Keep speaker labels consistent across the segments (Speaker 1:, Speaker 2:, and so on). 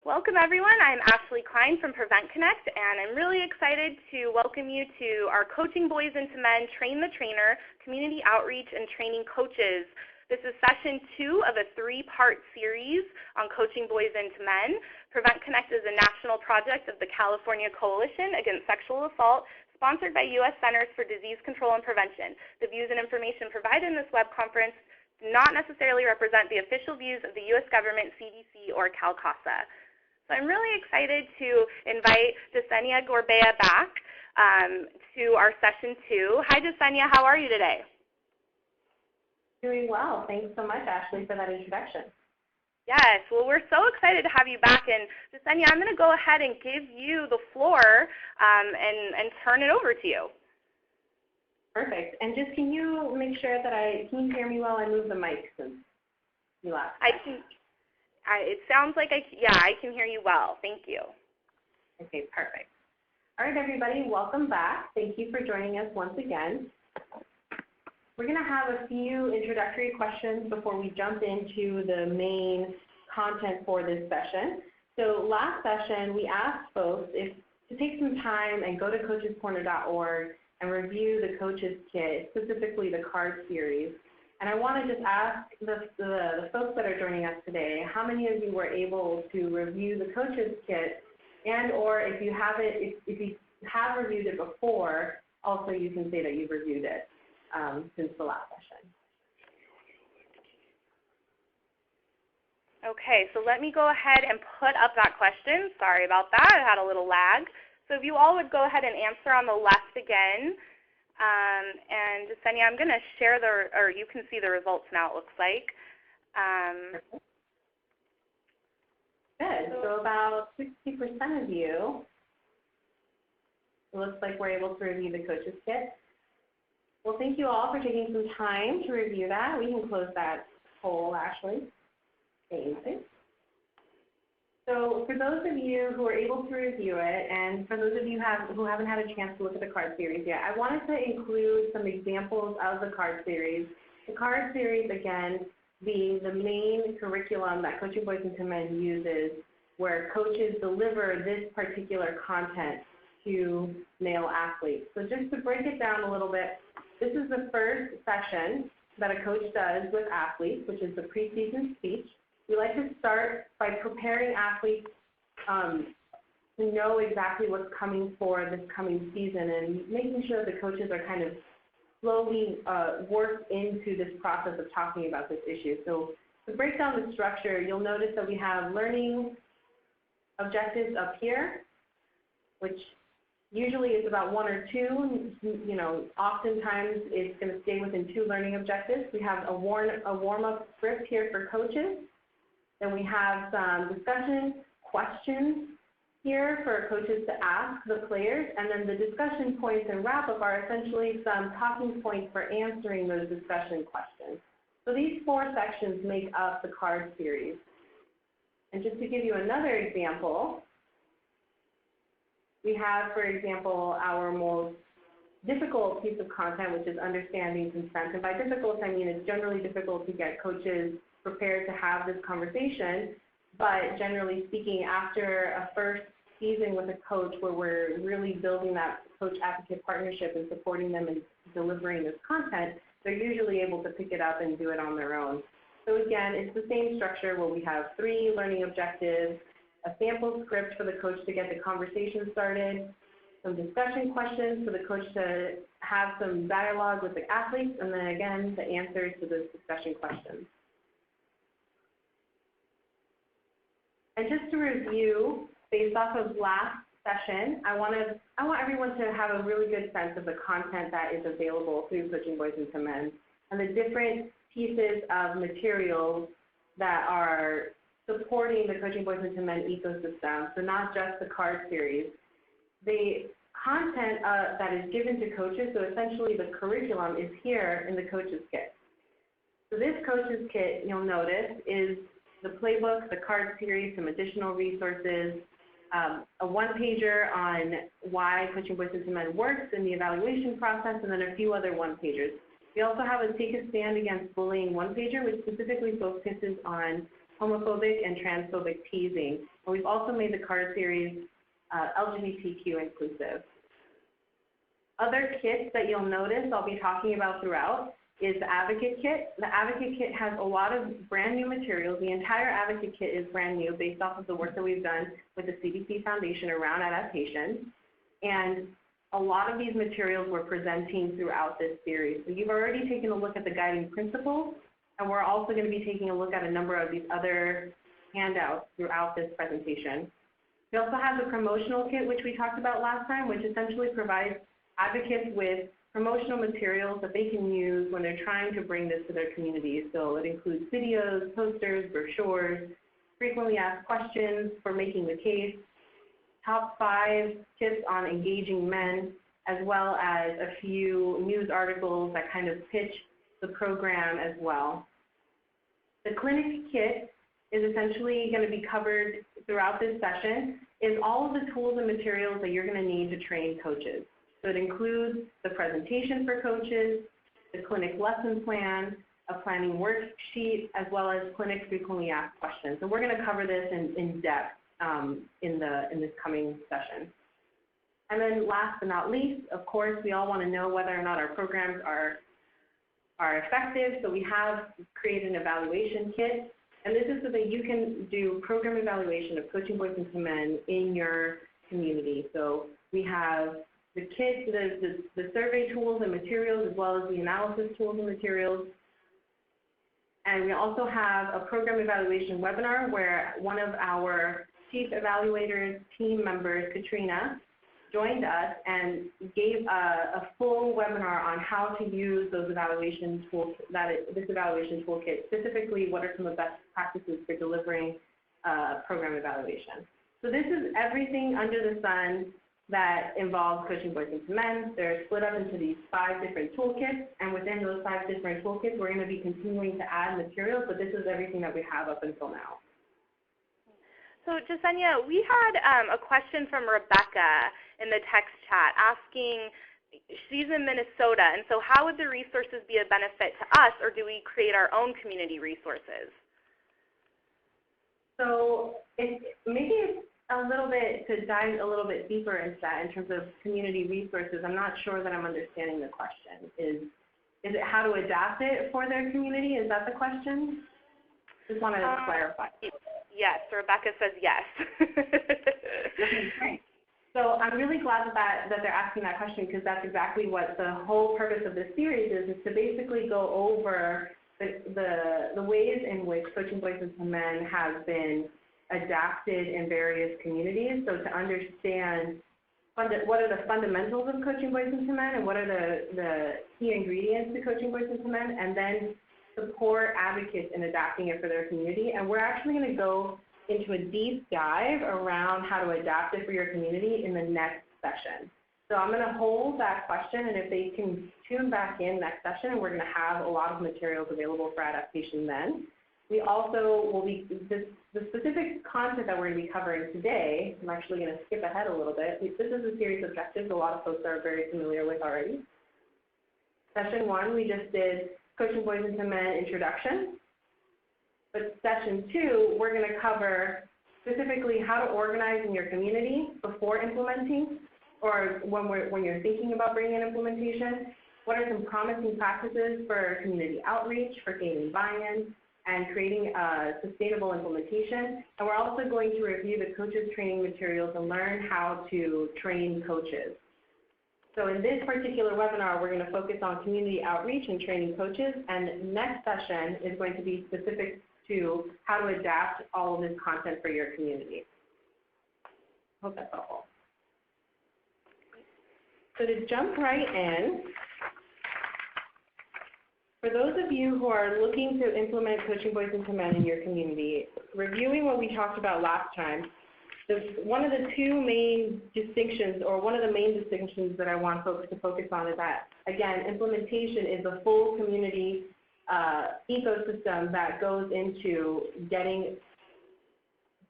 Speaker 1: Welcome everyone, I'm Ashley Klein from Prevent Connect, and I'm really excited to welcome you to our Coaching Boys into Men Train the Trainer Community Outreach and Training Coaches. This is session 2 of a 3-part series on coaching boys into men. Prevent Connect is a national project of the California Coalition Against Sexual Assault, sponsored by U.S. Centers for Disease Control and Prevention. The views and information provided in this web conference do not necessarily represent the official views of the U.S. government, CDC, or CalCASA. So I'm really excited to invite Jasenia Gorbea back to our session 2. Hi Jasenia, how are you today?
Speaker 2: Doing well. Thanks so much, Ashley, for that introduction.
Speaker 1: Yes, well, we're so excited to have you back. And Jasenia, I'm going to go ahead and give you the floor and turn it over to you.
Speaker 2: Perfect. And just can you make sure that can you hear me while I move the mic since you last?
Speaker 1: It sounds like I can hear you well. Thank you.
Speaker 2: Okay, perfect. All right, everybody, welcome back. Thank you for joining us once again. We're going to have a few introductory questions before we jump into the main content for this session. So last session, we asked folks to take some time and go to coachescorner.org and review the Coaches Kit, specifically the card series. And I want to just ask the folks that are joining us today, how many of you were able to review the Coaches Kit, and or if you have reviewed it before, also you can say that you've reviewed it since the last session.
Speaker 1: Okay, so let me go ahead and put up that question. Sorry about that, I had a little lag. So if you all would go ahead and answer on the left again. And Jasenia, I'm going to share you can see the results now, it looks like.
Speaker 2: Good. So about 60% of you, it looks like we're able to review the Coaches Kit. Well, thank you all for taking some time to review that. We can close that poll, Ashley. Thank you. So for those of you who are able to review it, and for those of you who haven't had a chance to look at the card series yet, I wanted to include some examples of the card series. The card series, again, being the main curriculum that Coaching Boys into Men uses, where coaches deliver this particular content to male athletes. So just to break it down a little bit, this is the first session that a coach does with athletes, which is the preseason speech. We like to start by preparing athletes to know exactly what's coming for this coming season and making sure that the coaches are kind of slowly worked into this process of talking about this issue. So to break down the structure, you'll notice that we have learning objectives up here, which usually is about 1 or 2. You know, oftentimes it's going to stay within 2 learning objectives. We have a warm-up script here for coaches. Then we have some discussion questions here for coaches to ask the players, and then the discussion points and wrap-up are essentially some talking points for answering those discussion questions. So these 4 sections make up the card series. And just to give you another example, we have, for example, our most difficult piece of content, which is understanding consent. And by difficult, I mean it's generally difficult to get coaches prepared to have this conversation, but generally speaking, after a first season with a coach where we're really building that coach-advocate partnership and supporting them in delivering this content, they're usually able to pick it up and do it on their own. So again, it's the same structure where we have 3 learning objectives, a sample script for the coach to get the conversation started, some discussion questions for the coach to have some dialogue with the athletes, and then again, the answers to those discussion questions. And just to review, based off of last session, I want everyone to have a really good sense of the content that is available through Coaching Boys into Men and the different pieces of materials that are supporting the Coaching Boys into Men ecosystem, so not just the card series. The content that is given to coaches, so essentially the curriculum, is here in the Coaches Kit. So this Coaches Kit, you'll notice, is the playbook, the card series, some additional resources, a one-pager on why Coaching Boys into Men works in the evaluation process, and then a few other one-pagers. We also have a Take a Stand Against Bullying one-pager, which specifically focuses on homophobic and transphobic teasing. And we've also made the card series LGBTQ inclusive. Other kits that you'll notice I'll be talking about throughout is the Advocate Kit. The Advocate Kit has a lot of brand new materials. The entire Advocate Kit is brand new based off of the work that we've done with the CDC Foundation around adaptation. And a lot of these materials we're presenting throughout this series. So you've already taken a look at the guiding principles, and we're also going to be taking a look at a number of these other handouts throughout this presentation. We also have the promotional kit, which we talked about last time, which essentially provides advocates with promotional materials that they can use when they're trying to bring this to their communities. So it includes videos, posters, brochures, frequently asked questions for making the case, top 5 tips on engaging men, as well as a few news articles that kind of pitch the program as well. The clinic kit is essentially going to be covered throughout this session, is all of the tools and materials that you're going to need to train coaches. So it includes the presentation for coaches, the clinic lesson plan, a planning worksheet, as well as clinic frequently asked questions. And we're going to cover this in depth in this coming session. And then last but not least, of course, we all want to know whether or not our programs are effective. So we have created an evaluation kit. And this is so that you can do program evaluation of Coaching Boys into Men in your community. So we have the kit, the survey tools and materials, as well as the analysis tools and materials. And we also have a program evaluation webinar where one of our chief evaluators team members, Katrina, joined us and gave a full webinar on how to use those evaluation tools, this evaluation toolkit, specifically what are some of the best practices for delivering program evaluation. So this is everything under the sun that involves Coaching Boys into Men. They're split up into these 5 different toolkits, and within those 5 different toolkits, we're going to be continuing to add materials, but this is everything that we have up until now.
Speaker 1: So Jasenia, we had a question from Rebecca in the text chat asking, she's in Minnesota, and so how would the resources be a benefit to us, or do we create our own community resources?
Speaker 2: So maybe it's a little bit to dive a little bit deeper into that in terms of community resources. I'm not sure that I'm understanding the question. Is it how to adapt it for their community? Is that the question? Just want to clarify.
Speaker 1: Yes, Rebecca says yes.
Speaker 2: Okay, great. So I'm really glad that they're asking that question, because that's exactly what the whole purpose of this series is to basically go over the ways in which Coaching Boys into Men has been adapted in various communities. So to understand what are the fundamentals of Coaching Boys into Men and what are the key ingredients to Coaching Boys into Men, and then support advocates in adapting it for their community. And we're actually going to go into a deep dive around how to adapt it for your community in the next session. So I'm going to hold that question, and if they can tune back in next session, we're going to have a lot of materials available for adaptation then. We also will be, the specific content that we're going to be covering today, I'm actually going to skip ahead a little bit. This is a series of objectives a lot of folks are very familiar with already. Session 1, we just did Coaching Boys into Men introduction. But session 2, we're going to cover specifically how to organize in your community before implementing, or when you're thinking about bringing in implementation. What are some promising practices for community outreach, for gaining buy-in, and creating a sustainable implementation. And we're also going to review the coaches training materials and learn how to train coaches. So in this particular webinar, we're going to focus on community outreach and training coaches, and next session is going to be specific to how to adapt all of this content for your community. Hope that's helpful. So to jump right in, for those of you who are looking to implement Coaching Boys into Men in your community, reviewing what we talked about last time, one of the main distinctions that I want folks to focus on is that, again, implementation is a full community ecosystem that goes into getting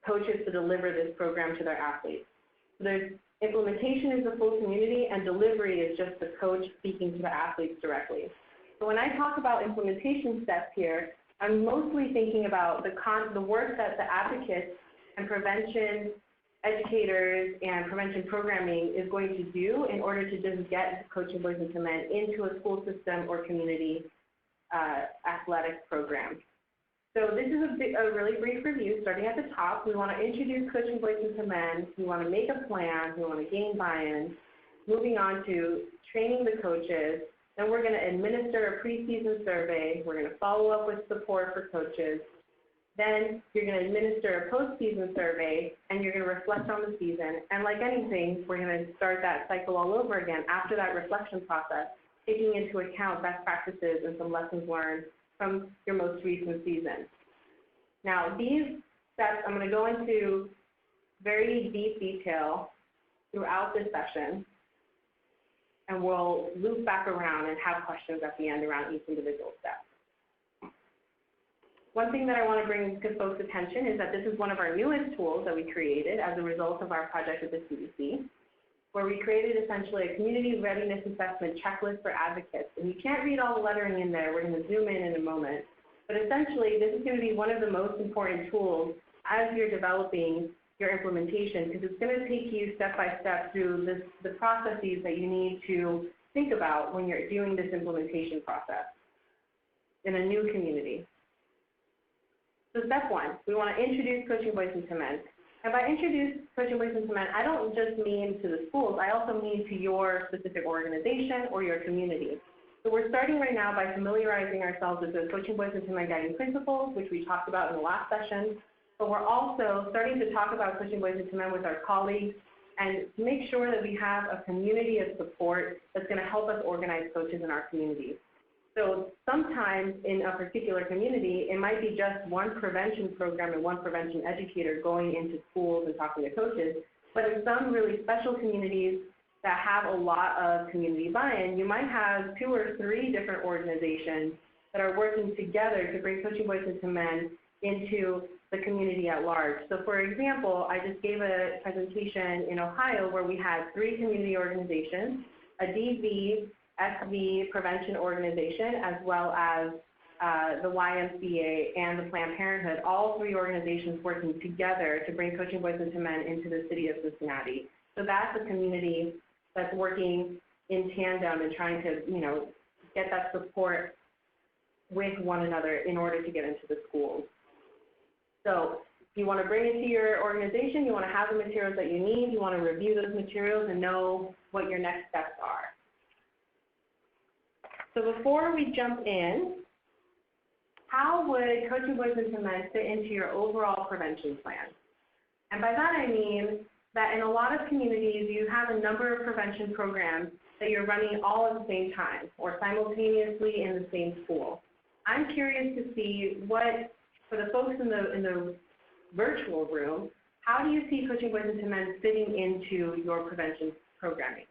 Speaker 2: coaches to deliver this program to their athletes. So implementation is the full community, and delivery is just the coach speaking to the athletes directly. So when I talk about implementation steps here, I'm mostly thinking about the work that the advocates and prevention educators and prevention programming is going to do in order to just get Coaching Boys into Men into a school system or community athletics program. So this is a really brief review. Starting at the top, we want to introduce Coaching Boys into Men. We want to make a plan. We want to gain buy-in. Moving on to training the coaches. Then we're going to administer a preseason survey. We're going to follow up with support for coaches. Then you're going to administer a postseason survey, and you're going to reflect on the season. And like anything, we're going to start that cycle all over again after that reflection process, taking into account best practices and some lessons learned from your most recent season. Now, these steps I'm going to go into very deep detail throughout this session, and we'll loop back around and have questions at the end around each individual step. One thing that I want to bring to folks' attention is that this is one of our newest tools that we created as a result of our project with the CDC, where we created essentially a community readiness assessment checklist for advocates. And you can't read all the lettering in there. We're going to zoom in a moment. But essentially, this is going to be one of the most important tools as you're developing your implementation, because it's going to take you step by step through the processes that you need to think about when you're doing this implementation process in a new community. So step one, we want to introduce Coaching Boys into Men. And by introduce Coaching Boys into Men, I don't just mean to the schools, I also mean to your specific organization or your community. So we're starting right now by familiarizing ourselves with the Coaching Boys into Men guiding principles, which we talked about in the last session. But we're also starting to talk about Coaching Boys into Men with our colleagues and make sure that we have a community of support that's going to help us organize coaches in our communities. So sometimes in a particular community, it might be just one prevention program and one prevention educator going into schools and talking to coaches. But in some really special communities that have a lot of community buy-in, you might have 2 or 3 different organizations that are working together to bring Coaching Boys into Men into the community at large. So for example, I just gave a presentation in Ohio where we had 3 community organizations, a DV, SV prevention organization, as well as the YMCA and the Planned Parenthood, all 3 organizations working together to bring Coaching Boys into Men into the city of Cincinnati. So that's a community that's working in tandem and trying to, get that support with one another in order to get into the schools. So if you want to bring it to your organization, you want to have the materials that you need, you want to review those materials and know what your next steps are. So before we jump in, how would Coaching Boys into Men fit into your overall prevention plan? And by that I mean that in a lot of communities, you have a number of prevention programs that you're running all at the same time or simultaneously in the same school. I'm curious to see what, for the folks in the virtual room, how do you see Coaching Boys into Men fitting into your prevention programming?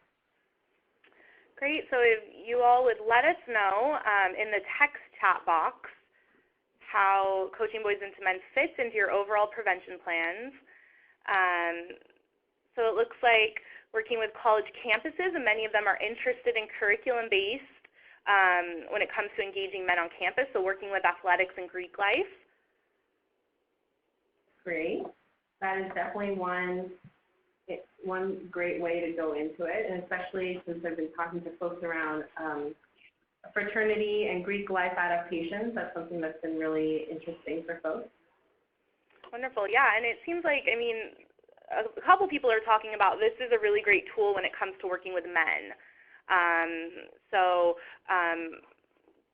Speaker 1: Great. So if you all would let us know in the text chat box how Coaching Boys into Men fits into your overall prevention plans. So it looks like working with college campuses, and many of them are interested in curriculum-based when it comes to engaging men on campus, so working with athletics and Greek life. Great. That is definitely one great way to go into it, and especially since I've been talking to folks around fraternity and Greek life adaptations, that's something that's been really interesting for folks. Wonderful, yeah, and it seems like, a couple people are talking about this is a really great tool when it comes to working with men.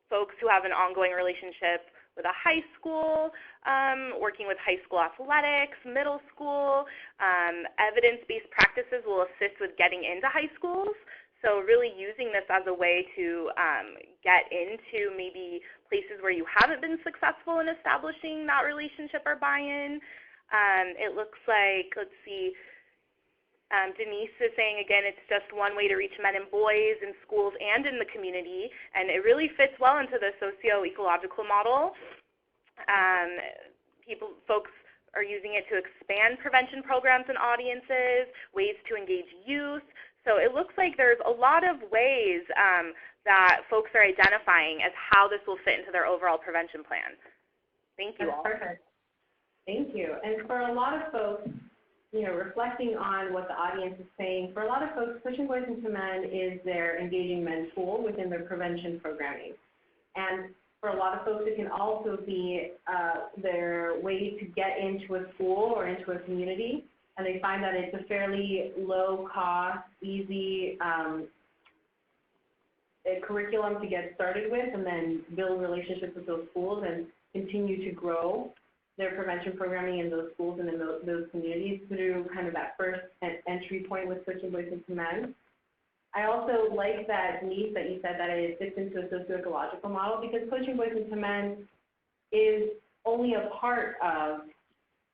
Speaker 1: Folks who have an ongoing relationship with a high school, working with high school athletics, middle school. Evidence-based practices will assist with getting into high schools. So really using this as a way to get into maybe places where you haven't been successful in establishing that relationship or buy-in. It looks like, let's see, Denise is saying, again, it's just one way to reach men and boys in schools and in the community, and it really fits well into the socio-ecological model. Folks are using it to expand prevention programs and audiences, ways to engage youth. So it looks like there's a lot of ways that folks are identifying as how this will fit into their overall prevention plan. Thank you all.
Speaker 2: Perfect. Thank you. And for a lot of folks, reflecting on what the audience is saying, for a lot of folks, Coaching Boys into Men is their Engaging Men tool within their prevention programming. And for a lot of folks, it can also be their way to get into a school or into a community, and they find that it's a fairly low-cost, easy curriculum to get started with and then build relationships with those schools and continue to grow their prevention programming in those schools and in those communities through kind of that first entry point with Coaching Boys into Men. I also like that niche that you said that it fits into a socio-ecological model, because Coaching Boys into Men is only a part of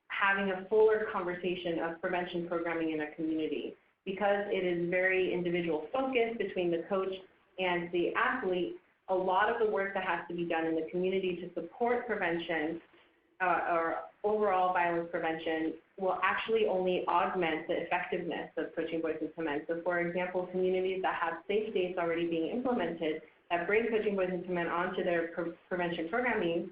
Speaker 2: having a fuller conversation of prevention programming in a community, because it is very individual focused between the coach and the athlete. A lot of the work that has to be done in the community to support prevention or overall violence prevention will actually only augment the effectiveness of Coaching Boys into Men. So for example, communities that have safe dates already being implemented that bring Coaching Boys into Men onto their prevention programming,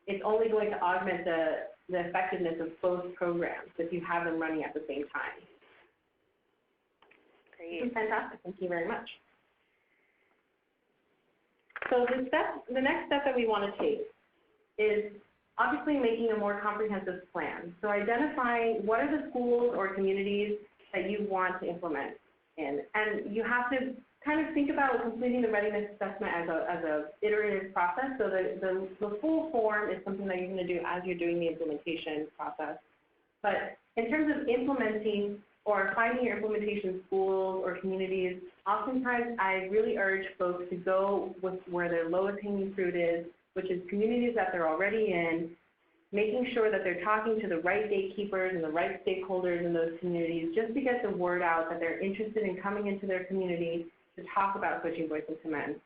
Speaker 2: it's only going to augment the effectiveness of both programs if you have them running at the same time.
Speaker 1: Great.
Speaker 2: This is fantastic. Thank you very much. So the next step that we want to take is obviously making a more comprehensive plan. So identifying what are the schools or communities that you want to implement in. And you have to kind of think about completing the readiness assessment as a iterative process. So the full form is something that you're going to do as you're doing the implementation process. But in terms of implementing or finding your implementation schools or communities, oftentimes I really urge folks to go with where their lowest hanging fruit is, which is communities that they're already in, making sure that they're talking to the right gatekeepers and the right stakeholders in those communities just to get the word out that they're interested in coming into their community to talk about Coaching Boys into Men.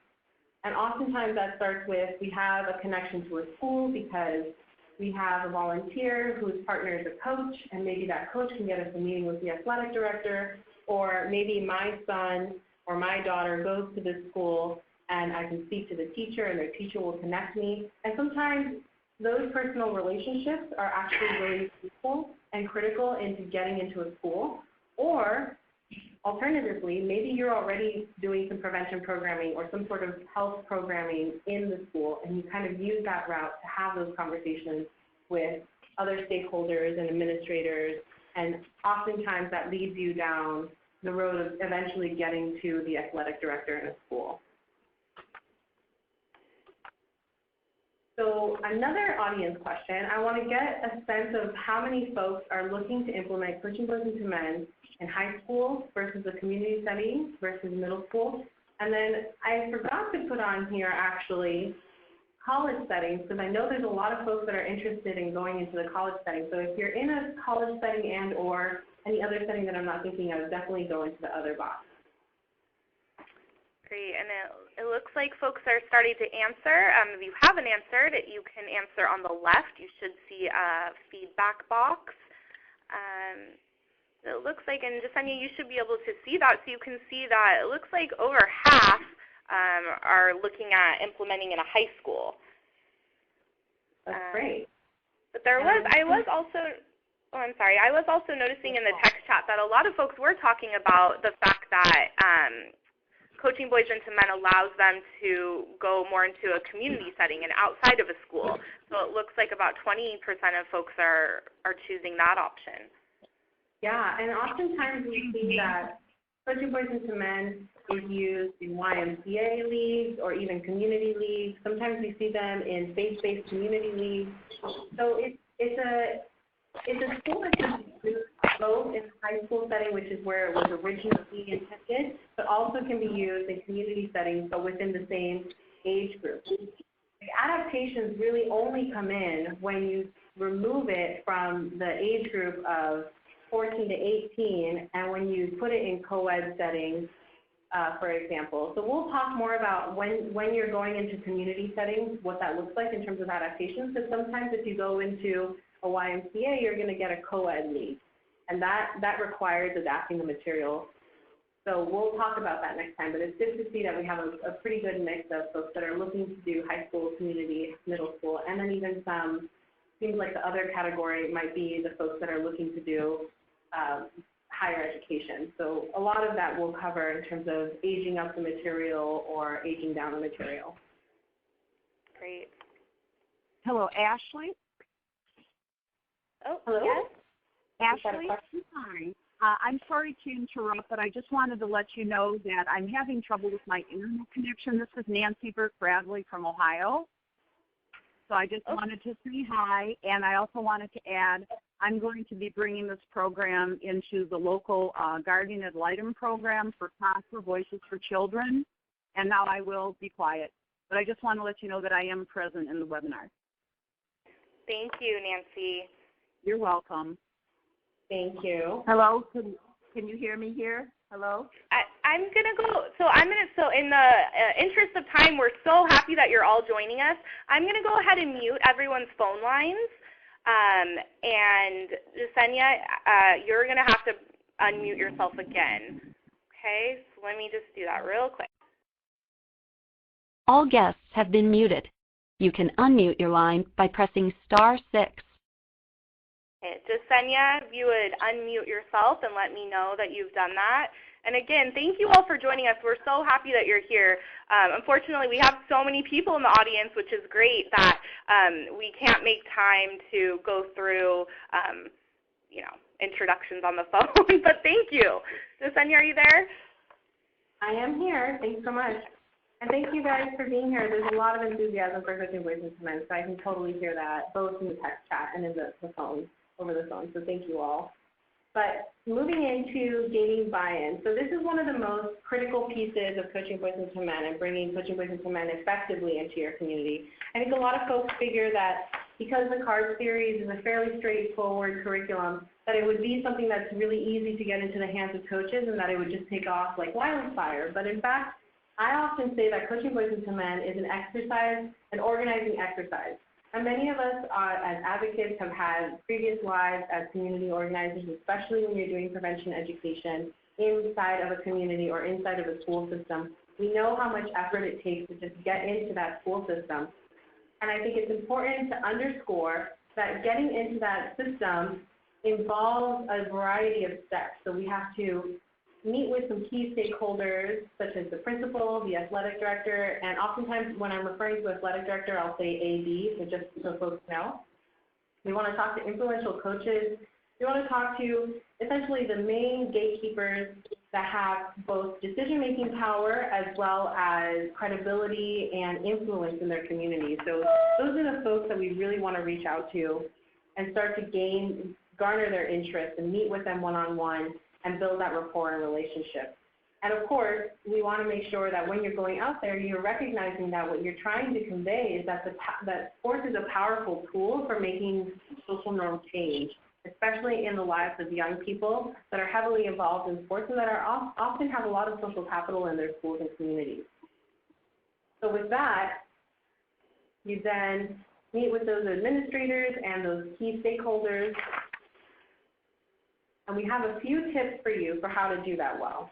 Speaker 2: And oftentimes that starts with, we have a connection to a school because we have a volunteer whose partner is a coach, and maybe that coach can get us a meeting with the athletic director, or maybe my son or my daughter goes to this school and I can speak to the teacher and their teacher will connect me. And sometimes those personal relationships are actually really useful and critical into getting into a school. Or alternatively, maybe you're already doing some prevention programming or some sort of health programming in the school, and you kind of use that route to have those conversations with other stakeholders and administrators, and oftentimes that leads you down the road of eventually getting to the athletic director in a school. So another audience question, I want to get a sense of how many folks are looking to implement Coaching Boys into Men in high school versus a community setting versus middle school. And then I forgot to put on here actually college settings, because I know there's a lot of folks that are interested in going into the college setting. So if you're in a college setting and or any other setting that I'm not thinking of, definitely go into the other box.
Speaker 1: Great, and it looks like folks are starting to answer. If you haven't answered, you can answer on the left. You should see a feedback box. It looks like, and Jasenia, you should be able to see that. So you can see that it looks like over half are looking at implementing in a high school.
Speaker 2: That's great.
Speaker 1: But I was also noticing in the text chat that a lot of folks were talking about the fact that Coaching Boys into Men allows them to go more into a community setting and outside of a school. So it looks like about 20% of folks are choosing that option.
Speaker 2: Yeah, and oftentimes we see that Coaching Boys into Men is used in YMCA leagues or even community leagues. Sometimes we see them in faith-based community leagues. So it's a school that can be used both in the high school setting, which is where it was originally intended, but also can be used in community settings, but within the same age group. The adaptations really only come in when you remove it from the age group of 14 to 18, and when you put it in co-ed settings, for example. So we'll talk more about when you're going into community settings, what that looks like in terms of adaptations, because sometimes if you go into a YMCA, you're going to get a co-ed league, and that requires adapting the material. So we'll talk about that next time, but it's good to see that we have a pretty good mix of folks that are looking to do high school, community, middle school, and then even some seems like the other category might be the folks that are looking to do higher education. So a lot of that we'll cover in terms of aging up the material or aging down the material.
Speaker 1: Great.
Speaker 3: Hello, Ashley.
Speaker 1: Oh,
Speaker 2: hello?
Speaker 1: Yes?
Speaker 3: Ashley, hi. I'm sorry to interrupt, but I just wanted to let you know that I'm having trouble with my internet connection. This is Nancy Burke-Bradley from Ohio. So I just wanted to say hi, and I also wanted to add I'm going to be bringing this program into the local Guardian Ad Litem program for CASA Voices for Children, and now I will be quiet. But I just want to let you know that I am present in the webinar.
Speaker 1: Thank you, Nancy.
Speaker 3: You're welcome.
Speaker 2: Thank you.
Speaker 3: Hello, can you hear me here? Hello?
Speaker 1: I'm going to go, so in the interest of time, we're so happy that you're all joining us. I'm going to go ahead and mute everyone's phone lines. And Yesenia, you're going to have to unmute yourself again. Okay, so let me just do that real quick.
Speaker 4: All guests have been muted. You can unmute your line by pressing *6.
Speaker 1: Okay, Yesenia, if you would unmute yourself and let me know that you've done that. And again, thank you all for joining us. We're so happy that you're here. Unfortunately, we have so many people in the audience, which is great, that we can't make time to go through, introductions on the phone. But thank you. Yesenia, are you there?
Speaker 2: I am here. Thanks so much. And thank you guys for being here. There's a lot of enthusiasm for Coaching Voices to Men, so I can totally hear that, both in the text chat and in the phone, over the phone. So thank you all. But moving into gaining buy-in. So this is one of the most critical pieces of Coaching Voices to Men and bringing Coaching Voices to Men effectively into your community. I think a lot of folks figure that because the CARD series is a fairly straightforward curriculum, that it would be something that's really easy to get into the hands of coaches and that it would just take off like wildfire. But in fact, I often say that Coaching Voices to Men is an exercise, an organizing exercise. And many of us as advocates have had previous lives as community organizers, especially when you're doing prevention education inside of a community or inside of a school system. We know how much effort it takes to just get into that school system. And I think it's important to underscore that getting into that system involves a variety of steps. So we have to meet with some key stakeholders, such as the principal, the athletic director, and oftentimes when I'm referring to athletic director, I'll say AD, so just so folks know. We want to talk to influential coaches. We want to talk to essentially the main gatekeepers that have both decision-making power as well as credibility and influence in their community. So those are the folks that we really want to reach out to and start to garner their interest and meet with them one-on-one and build that rapport and relationship. And of course, we want to make sure that when you're going out there, you're recognizing that what you're trying to convey is that that sports is a powerful tool for making social norm change, especially in the lives of young people that are heavily involved in sports and that are often have a lot of social capital in their schools and communities. So with that, you then meet with those administrators and those key stakeholders. And we have a few tips for you for how to do that well.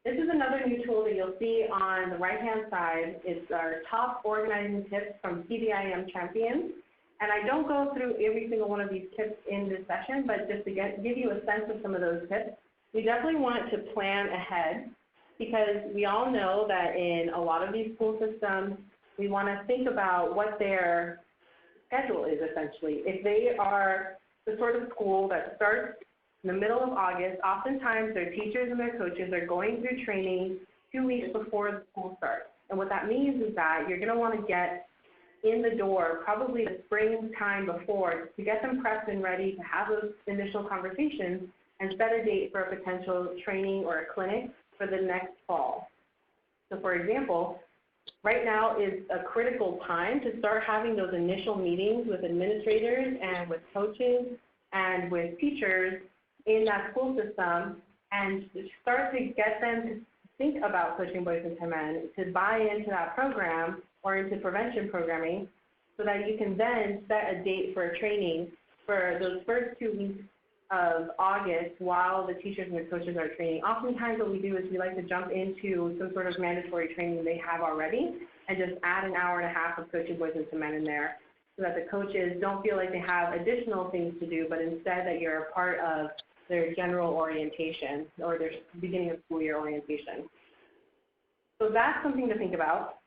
Speaker 2: This is another new tool that you'll see on the right-hand side. It's our top organizing tips from CVIM champions. And I don't go through every single one of these tips in this session, but just to give you a sense of some of those tips, we definitely want to plan ahead because we all know that in a lot of these school systems, we want to think about what their schedule is essentially. If they are the sort of school that starts in the middle of August, oftentimes their teachers and their coaches are going through training 2 weeks before the school starts. And what that means is that you're going to want to get in the door probably the springtime before to get them prepped and ready to have those initial conversations and set a date for a potential training or a clinic for the next fall. So for example, right now is a critical time to start having those initial meetings with administrators and with coaches and with teachers in that school system and start to get them to think about Coaching Voices to Men, to buy into that program or into prevention programming so that you can then set a date for a training for those first 2 weeks of August while the teachers and the coaches are training. Oftentimes what we do is we like to jump into some sort of mandatory training they have already and just add an hour and a half of Coaching Voices to Men in there. so that the coaches don't feel like they have additional things to do, but instead that you're a part of their general orientation or their beginning of school year orientation. So that's something to think about.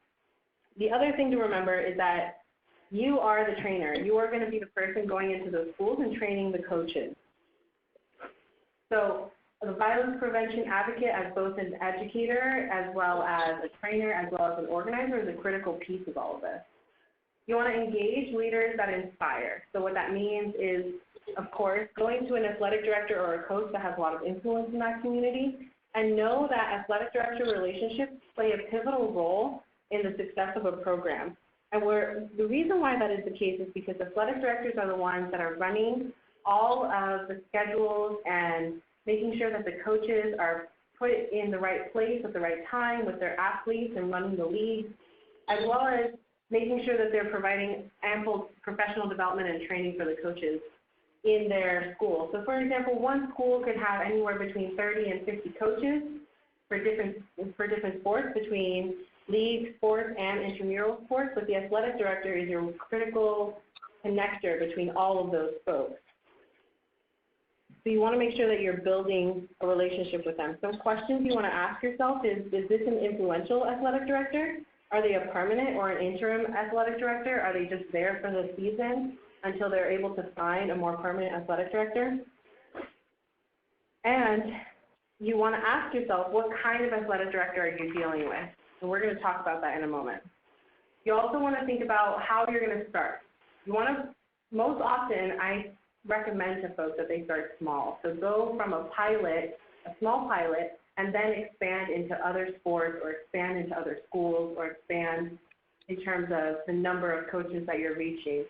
Speaker 2: The other thing to remember is that you are the trainer. You are going to be the person going into those schools and training the coaches. So the violence prevention advocate, as both an educator as well as a trainer as well as an organizer, is a critical piece of all of this. You want to engage leaders that inspire. So what that means is, of course, going to an athletic director or a coach that has a lot of influence in that community, and know that athletic director relationships play a pivotal role in the success of a program. And the reason why that is the case is because athletic directors are the ones that are running all of the schedules and making sure that the coaches are put in the right place at the right time with their athletes and running the league, as well as making sure that they're providing ample professional development and training for the coaches in their school. So for example, one school could have anywhere between 30 and 50 coaches for different sports, between league sports and intramural sports, but the athletic director is your critical connector between all of those folks. So you want to make sure that you're building a relationship with them. Some questions you want to ask yourself is this an influential athletic director? Are they a permanent or an interim athletic director? Are they just there for the season until they're able to find a more permanent athletic director? And you want to ask yourself, what kind of athletic director are you dealing with? And we're going to talk about that in a moment. You also want to think about how you're going to start. You want to, most often, I recommend to folks that they start small. So go from a pilot, a small pilot, and then expand into other sports or expand into other schools or expand in terms of the number of coaches that you're reaching.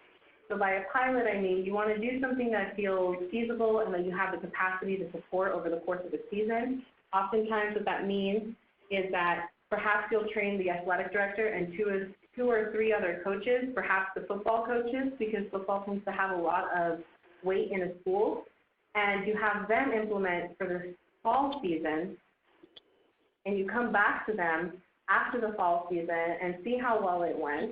Speaker 2: So by a pilot, I mean you want to do something that feels feasible and that you have the capacity to support over the course of a season. Oftentimes what that means is that perhaps you'll train the athletic director and two or three other coaches, perhaps the football coaches, because football tends to have a lot of weight in a school, and you have them implement for the fall season, and you come back to them after the fall season and see how well it went.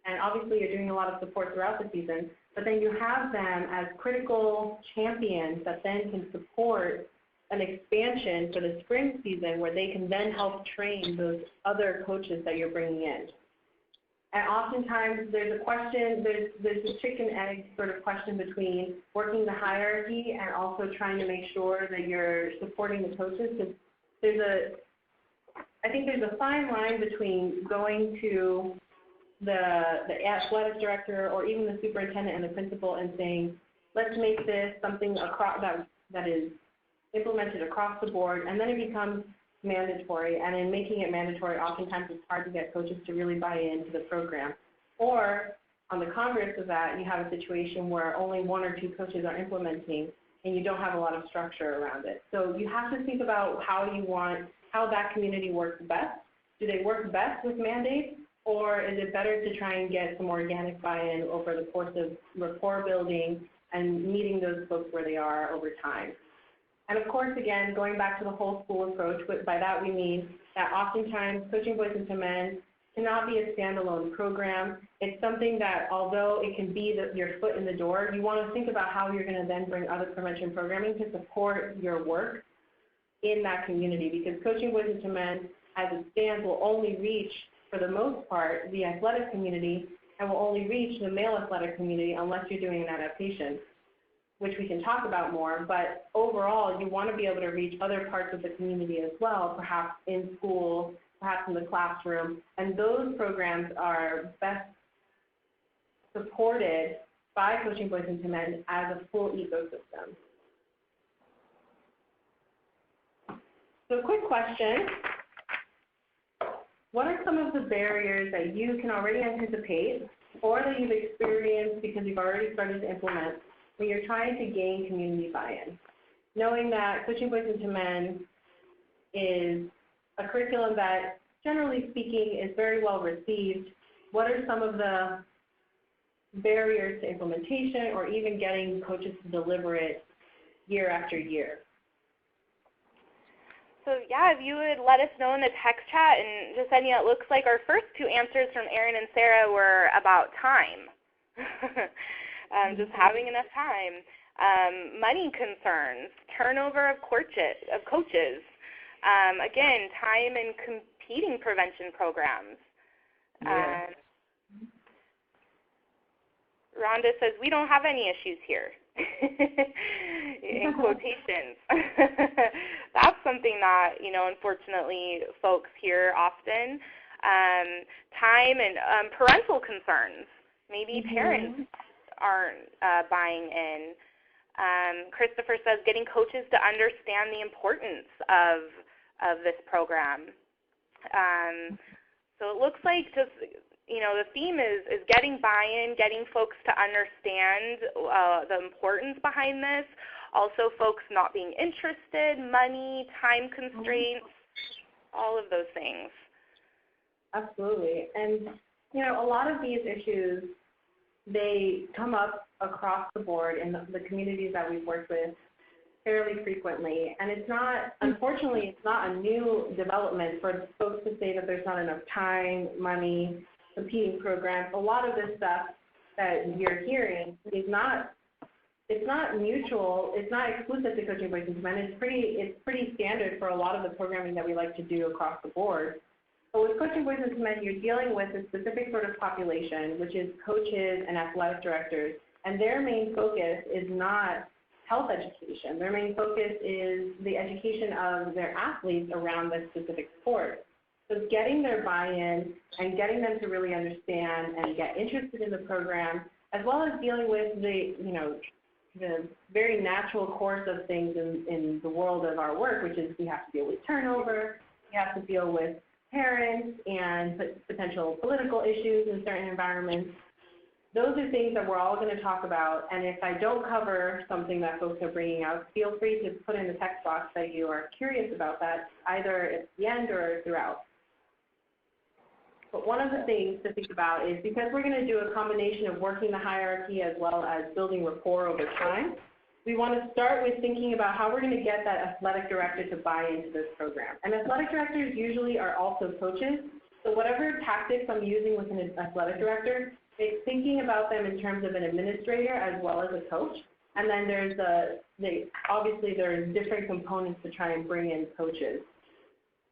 Speaker 2: And obviously you're doing a lot of support throughout the season, but then you have them as critical champions that then can support an expansion for the spring season where they can then help train those other coaches that you're bringing in. And oftentimes there's a question, there's a chicken egg sort of question between working the hierarchy and also trying to make sure that you're supporting the coaches. Because I think there's a fine line between going to the athletic director or even the superintendent and the principal and saying, let's make this something that is implemented across the board, and then it becomes mandatory. And in making it mandatory, oftentimes it's hard to get coaches to really buy into the program. Or on the converse of that, you have a situation where only one or two coaches are implementing and you don't have a lot of structure around it. So you have to think about how that community works best. Do they work best with mandates, or is it better to try and get some organic buy-in over the course of rapport building and meeting those folks where they are over time? And of course, again, going back to the whole school approach, but by that we mean that oftentimes Coaching Boys into Men cannot be a standalone program. It's something that, although it can be your foot in the door, you want to think about how you're going to then bring other prevention programming to support your work in that community, because Coaching Boys into Men, as it stands, will only reach, for the most part, the athletic community, and will only reach the male athletic community unless you're doing an adaptation, which we can talk about more. But overall, you want to be able to reach other parts of the community as well, perhaps in school, perhaps in the classroom, and those programs are best supported by Coaching Boys into Men as a full ecosystem. So a quick question. What are some of the barriers that you can already anticipate or that you've experienced because you've already started to implement when you're trying to gain community buy-in? Knowing that Coaching Boys into Men is a curriculum that, generally speaking, is very well received, what are some of the barriers to implementation or even getting coaches to deliver it year after year?
Speaker 1: So yeah, if you would let us know in the text chat, and just it looks like our first two answers from Erin and Sarah were about time. Just having enough time. Money concerns, turnover of coaches. Again, time and competing prevention programs.
Speaker 2: Yeah.
Speaker 1: Rhonda says, we don't have any issues here, in quotations. That's something that, unfortunately folks hear often. Time and parental concerns. Maybe parents aren't buying in. Christopher says, getting coaches to understand the importance of this program. So it looks like just, the theme is getting buy-in, getting folks to understand the importance behind this. Also folks not being interested, money, time constraints, all of those things.
Speaker 2: Absolutely. And, a lot of these issues, they come up across the board in the communities that we've worked with fairly frequently. And unfortunately, it's not a new development for folks to say that there's not enough time, money, competing programs. A lot of this stuff that you're hearing is it's not mutual, it's not exclusive to Coaching Boys and Men. It's pretty standard for a lot of the programming that we like to do across the board. But with Coaching Boys and Men, you're dealing with a specific sort of population, which is coaches and athletic directors, and their main focus is not health education. Their main focus is the education of their athletes around this specific sport. So getting their buy-in and getting them to really understand and get interested in the program, as well as dealing with the very natural course of things in the world of our work, which is we have to deal with turnover, we have to deal with parents and potential political issues in certain environments. Those are things that we're all going to talk about, and if I don't cover something that folks are bringing out, feel free to put in the text box that you are curious about that, either at the end or throughout. But one of the things to think about is because we're going to do a combination of working the hierarchy as well as building rapport over time, we want to start with thinking about how we're going to get that athletic director to buy into this program. And athletic directors usually are also coaches, so whatever tactics I'm using with an athletic director, it's thinking about them in terms of an administrator as well as a coach. And then obviously there are different components to try and bring in coaches.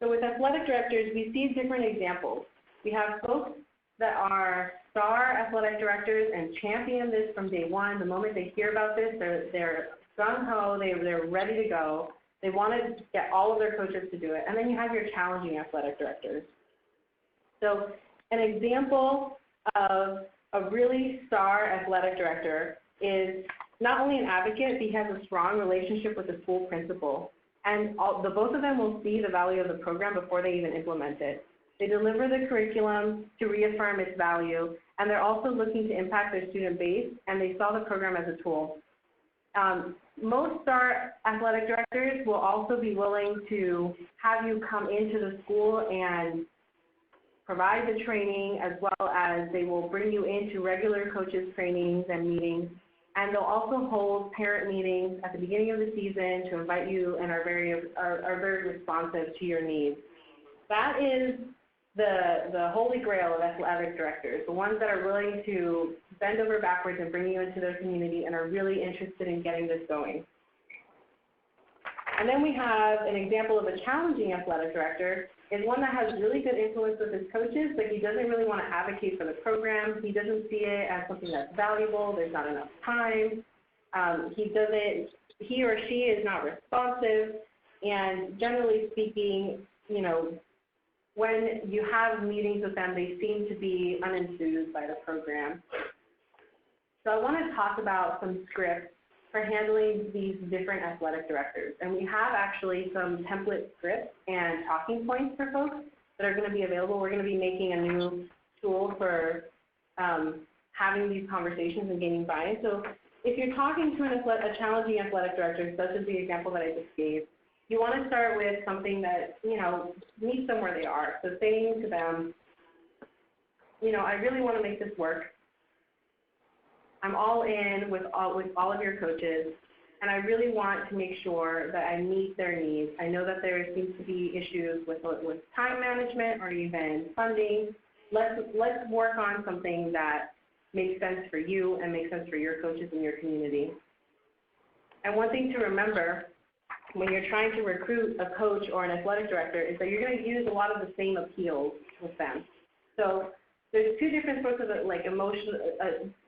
Speaker 2: So with athletic directors, we see different examples. We have folks that are star athletic directors and champion this from day one. The moment they hear about this, they're gung-ho, they're ready to go. They want to get all of their coaches to do it. And then you have your challenging athletic directors. So an example of a really star athletic director is not only an advocate, but he has a strong relationship with the school principal. And both of them will see the value of the program before they even implement it. They deliver the curriculum to reaffirm its value, and they're also looking to impact their student base, and they saw the program as a tool. Most star athletic directors will also be willing to have you come into the school and provide the training, as well as they will bring you into regular coaches trainings and meetings. And they'll also hold parent meetings at the beginning of the season to invite you and are very responsive to your needs. That is the holy grail of athletic directors, the ones that are willing to bend over backwards and bring you into their community and are really interested in getting this going. And then we have an example of a challenging athletic director, is one that has really good influence with his coaches, but he doesn't really want to advocate for the program. He doesn't see it as something that's valuable. There's not enough time. He or she is not responsive. And generally speaking, when you have meetings with them, they seem to be unenthused by the program. So I want to talk about some scripts for handling these different athletic directors. And we have actually some template scripts and talking points for folks that are going to be available. We're going to be making a new tool for having these conversations and gaining buy-in. So if you're talking to a challenging athletic director, such as the example that I just gave, you want to start with something that, meets them where they are. So saying to them, I really want to make this work. I'm all in with all of your coaches, and I really want to make sure that I meet their needs. I know that there seems to be issues with time management or even funding. Let's work on something that makes sense for you and makes sense for your coaches in your community. And one thing to remember when you're trying to recruit a coach or an athletic director is that you're going to use a lot of the same appeals with them. So there's two different sorts of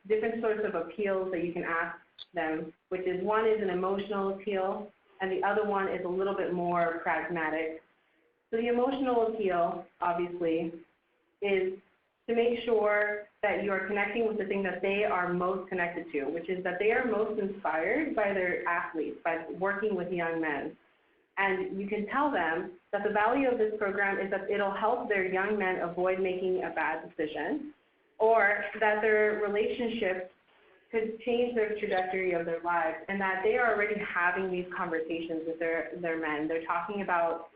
Speaker 2: different sorts of appeals that you can ask them, which is one is an emotional appeal and the other one is a little bit more pragmatic. So the emotional appeal, obviously, is to make sure that you are connecting with the thing that they are most connected to, which is that they are most inspired by their athletes, by working with young men. And you can tell them that the value of this program is that it'll help their young men avoid making a bad decision, or that their relationships could change their trajectory of their lives, and that they are already having these conversations with their men. They're talking about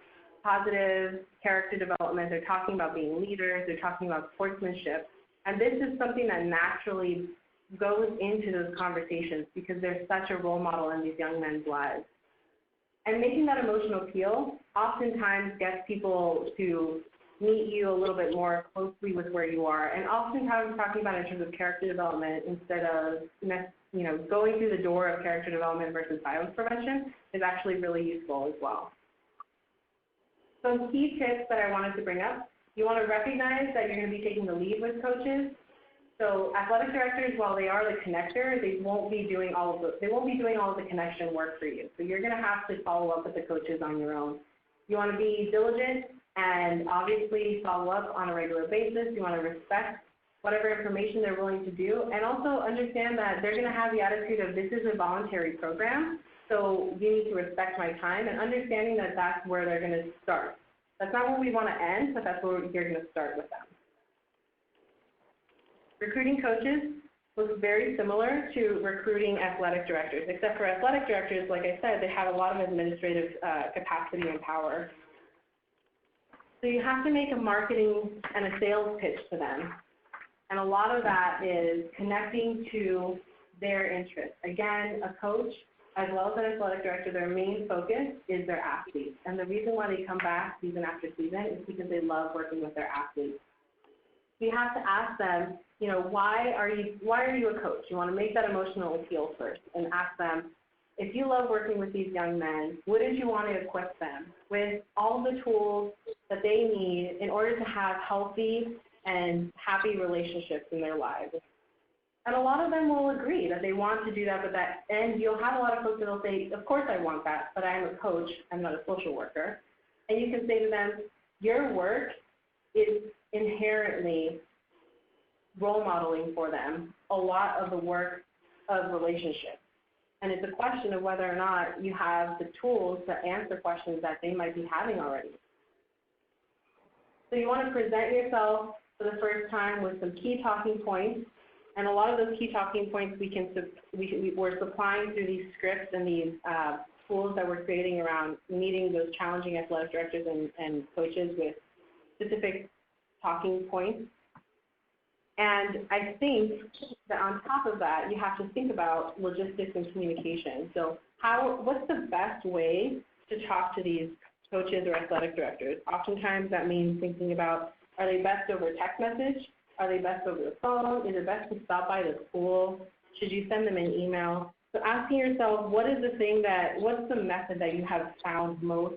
Speaker 2: positive character development, they're talking about being leaders, they're talking about sportsmanship. And this is something that naturally goes into those conversations because they're such a role model in these young men's lives. And making that emotional appeal oftentimes gets people to meet you a little bit more closely with where you are. And oftentimes talking about it in terms of character development instead of going through the door of character development versus violence prevention is actually really useful as well. Some key tips that I wanted to bring up. You want to recognize that you're going to be taking the lead with coaches. So athletic directors, while they are the connector, they won't be doing all of the connection work for you. So you're going to have to follow up with the coaches on your own. You want to be diligent and obviously follow up on a regular basis. You want to respect whatever information they're willing to do, and also understand that they're going to have the attitude of this is a voluntary program, so you need to respect my time, and understanding that that's where they're going to start. That's not where we want to end, but that's where you're going to start with them. Recruiting coaches looks very similar to recruiting athletic directors, except for athletic directors, like I said, they have a lot of administrative capacity and power. So you have to make a marketing and a sales pitch to them. And a lot of that is connecting to their interests. Again, a coach, as well as an athletic director, their main focus is their athletes. And the reason why they come back season after season is because they love working with their athletes. You have to ask them, why are you a coach? You want to make that emotional appeal first and ask them, if you love working with these young men, wouldn't you want to equip them with all the tools that they need in order to have healthy and happy relationships in their lives? And a lot of them will agree that they want to do that, and you'll have a lot of folks that will say, of course I want that, but I'm a coach, I'm not a social worker. And you can say to them, your work is inherently role modeling for them a lot of the work of relationships. And it's a question of whether or not you have the tools to answer questions that they might be having already. So you want to present yourself for the first time with some key talking points. And a lot of those key talking points we're supplying through these scripts and these tools that we're creating around meeting those challenging athletic directors and coaches with specific talking points. And I think that on top of that, you have to think about logistics and communication. So what's the best way to talk to these coaches or athletic directors? Oftentimes that means thinking about, are they best over text message? Are they best over the phone? Is it best to stop by the school? Should you send them an email? So asking yourself, what's the method that you have found most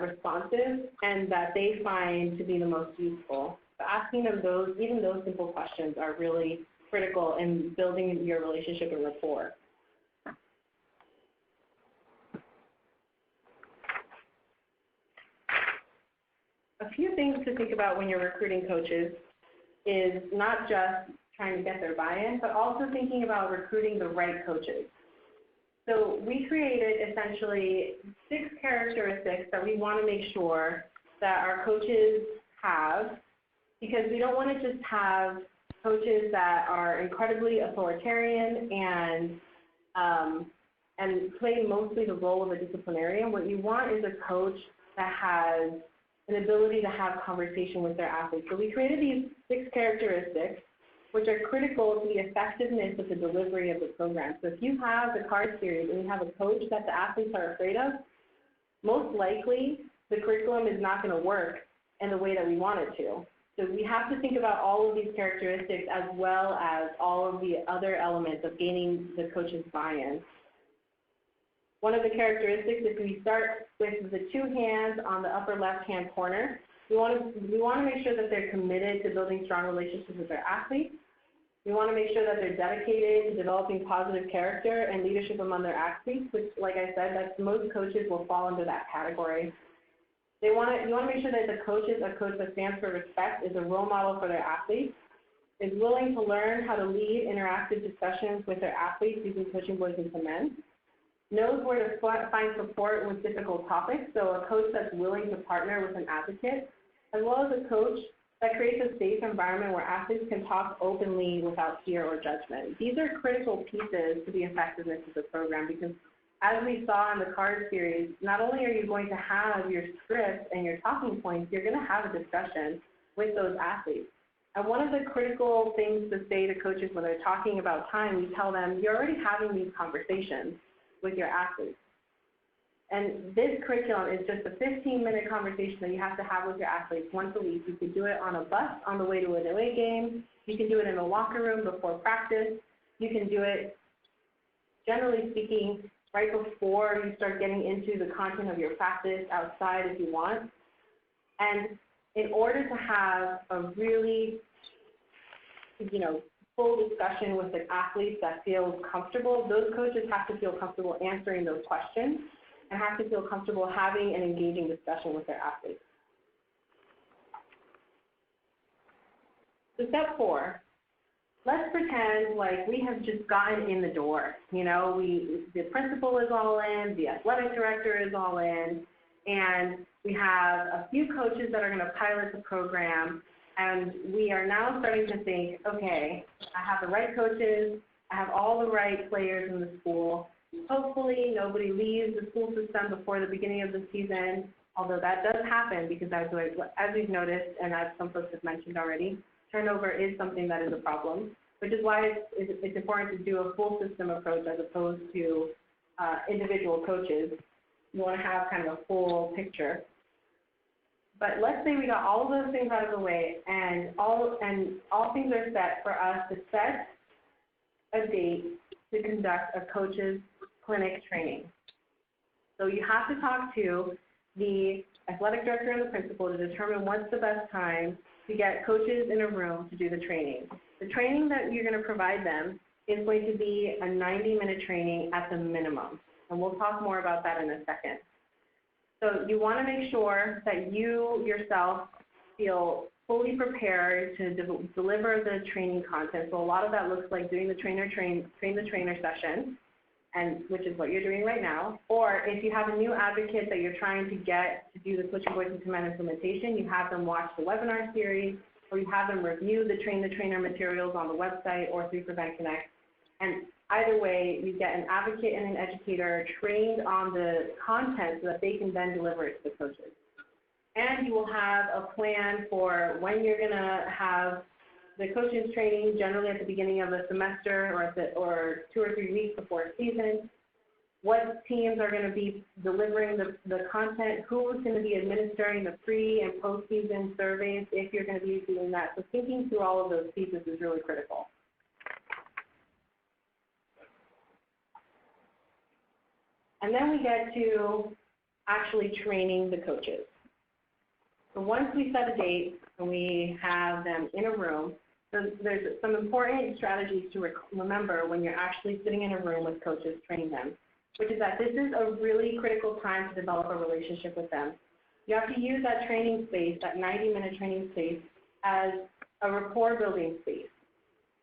Speaker 2: responsive and that they find to be the most useful? So asking them even those simple questions are really critical in building your relationship and rapport. A few things to think about when you're recruiting coaches is not just trying to get their buy-in, but also thinking about recruiting the right coaches. So we created essentially 6 characteristics that we want to make sure that our coaches have, because we don't want to just have coaches that are incredibly authoritarian and play mostly the role of a disciplinarian. What you want is a coach that has an ability to have conversation with their athletes. So we created these 6 characteristics, which are critical to the effectiveness of the delivery of the program. So if you have the CARD series and you have a coach that the athletes are afraid of, most likely the curriculum is not going to work in the way that we want it to. So we have to think about all of these characteristics as well as all of the other elements of gaining the coach's buy-in. One of the characteristics, if we start with the two hands on the upper left-hand corner, we want to make sure that they're committed to building strong relationships with their athletes. We want to make sure that they're dedicated to developing positive character and leadership among their athletes, which, like I said, most coaches will fall into that category. You want to make sure that the coach is a coach that stands for respect, is a role model for their athletes, is willing to learn how to lead interactive discussions with their athletes using Coaching Boys into Men, knows where to find support with difficult topics, so a coach that's willing to partner with an advocate, as well as a coach that creates a safe environment where athletes can talk openly without fear or judgment. These are critical pieces to the effectiveness of the program because as we saw in the card series, not only are you going to have your script and your talking points, you're going to have a discussion with those athletes. And one of the critical things to say to coaches when they're talking about time, we tell them, you're already having these conversations with your athletes. And this curriculum is just a 15-minute conversation that you have to have with your athletes once a week. You can do it on a bus on the way to an away game. You can do it in a locker room before practice. You can do it, generally speaking, right before you start getting into the content of your practice outside if you want. And in order to have a really, full discussion with the athletes that feels comfortable, those coaches have to feel comfortable answering those questions and have to feel comfortable having an engaging discussion with their athletes. So step 4, let's pretend like we have just gotten in the door. The principal is all in, the athletic director is all in, and we have a few coaches that are going to pilot the program, and we are now starting to think, okay, I have the right coaches, I have all the right players in the school. Hopefully nobody leaves the school system before the beginning of the season, although that does happen because as we've noticed and as some folks have mentioned already, turnover is something that is a problem, which is why it's important to do a full system approach as opposed to individual coaches. You want to have kind of a full picture. But let's say we got all of those things out of the way and all things are set for us to set a date to conduct a coach's clinic training. So you have to talk to the athletic director and the principal to determine what's the best time to get coaches in a room to do the training. The training that you're going to provide them is going to be a 90-minute training at the minimum, and we'll talk more about that in a second. So you want to make sure that you yourself feel fully prepared to deliver the training content. So a lot of that looks like doing the train the trainer session, and which is what you're doing right now. Or if you have a new advocate that you're trying to get to do the Coaching Boys into Men implementation, you have them watch the webinar series, or you have them review the train the trainer materials on the website or through Prevent Connect. And either way, you get an advocate and an educator trained on the content so that they can then deliver it to the coaches. And you will have a plan for when you're going to have the coaches training, generally at the beginning of the semester or 2 or 3 weeks before a season. What teams are going to be delivering the content, who's going to be administering the pre- and post-season surveys if you're going to be doing that. So thinking through all of those pieces is really critical. And then we get to actually training the coaches. So once we set a date and we have them in a room, there's some important strategies to remember when you're actually sitting in a room with coaches training them, which is that this is a really critical time to develop a relationship with them. You have to use that training space, that 90-minute training space, as a rapport building space.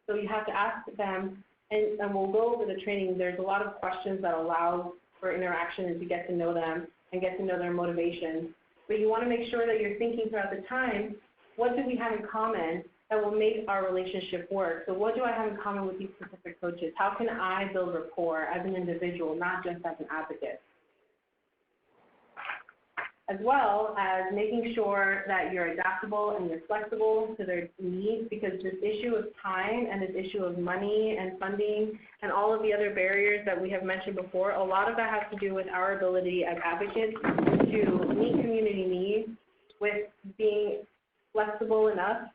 Speaker 2: So you have to ask them, and we'll go over the training. There's a lot of questions that allow for interaction and to get to know them and get to know their motivations. But you want to make sure that you're thinking throughout the time, what do we have in common that will make our relationship work? So what do I have in common with these specific coaches? How can I build rapport as an individual, not just as an advocate? As well as making sure that you're adaptable and you're flexible to their needs, because this issue of time and this issue of money and funding and all of the other barriers that we have mentioned before, a lot of that has to do with our ability as advocates to meet community needs with being flexible enough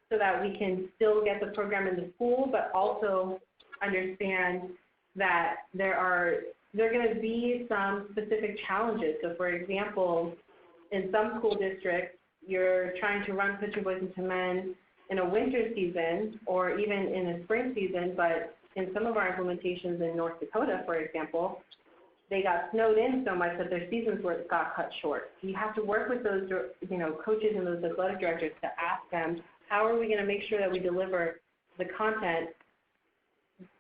Speaker 2: so that we can still get the program in the school, but also understand that there are going to be some specific challenges. So for example, in some school districts, you're trying to run Coaching Boys into Men in a winter season or even in a spring season, but in some of our implementations in North Dakota, for example, they got snowed in so much that their seasons got cut short. So you have to work with those, coaches and those athletic directors to ask them, how are we going to make sure that we deliver the content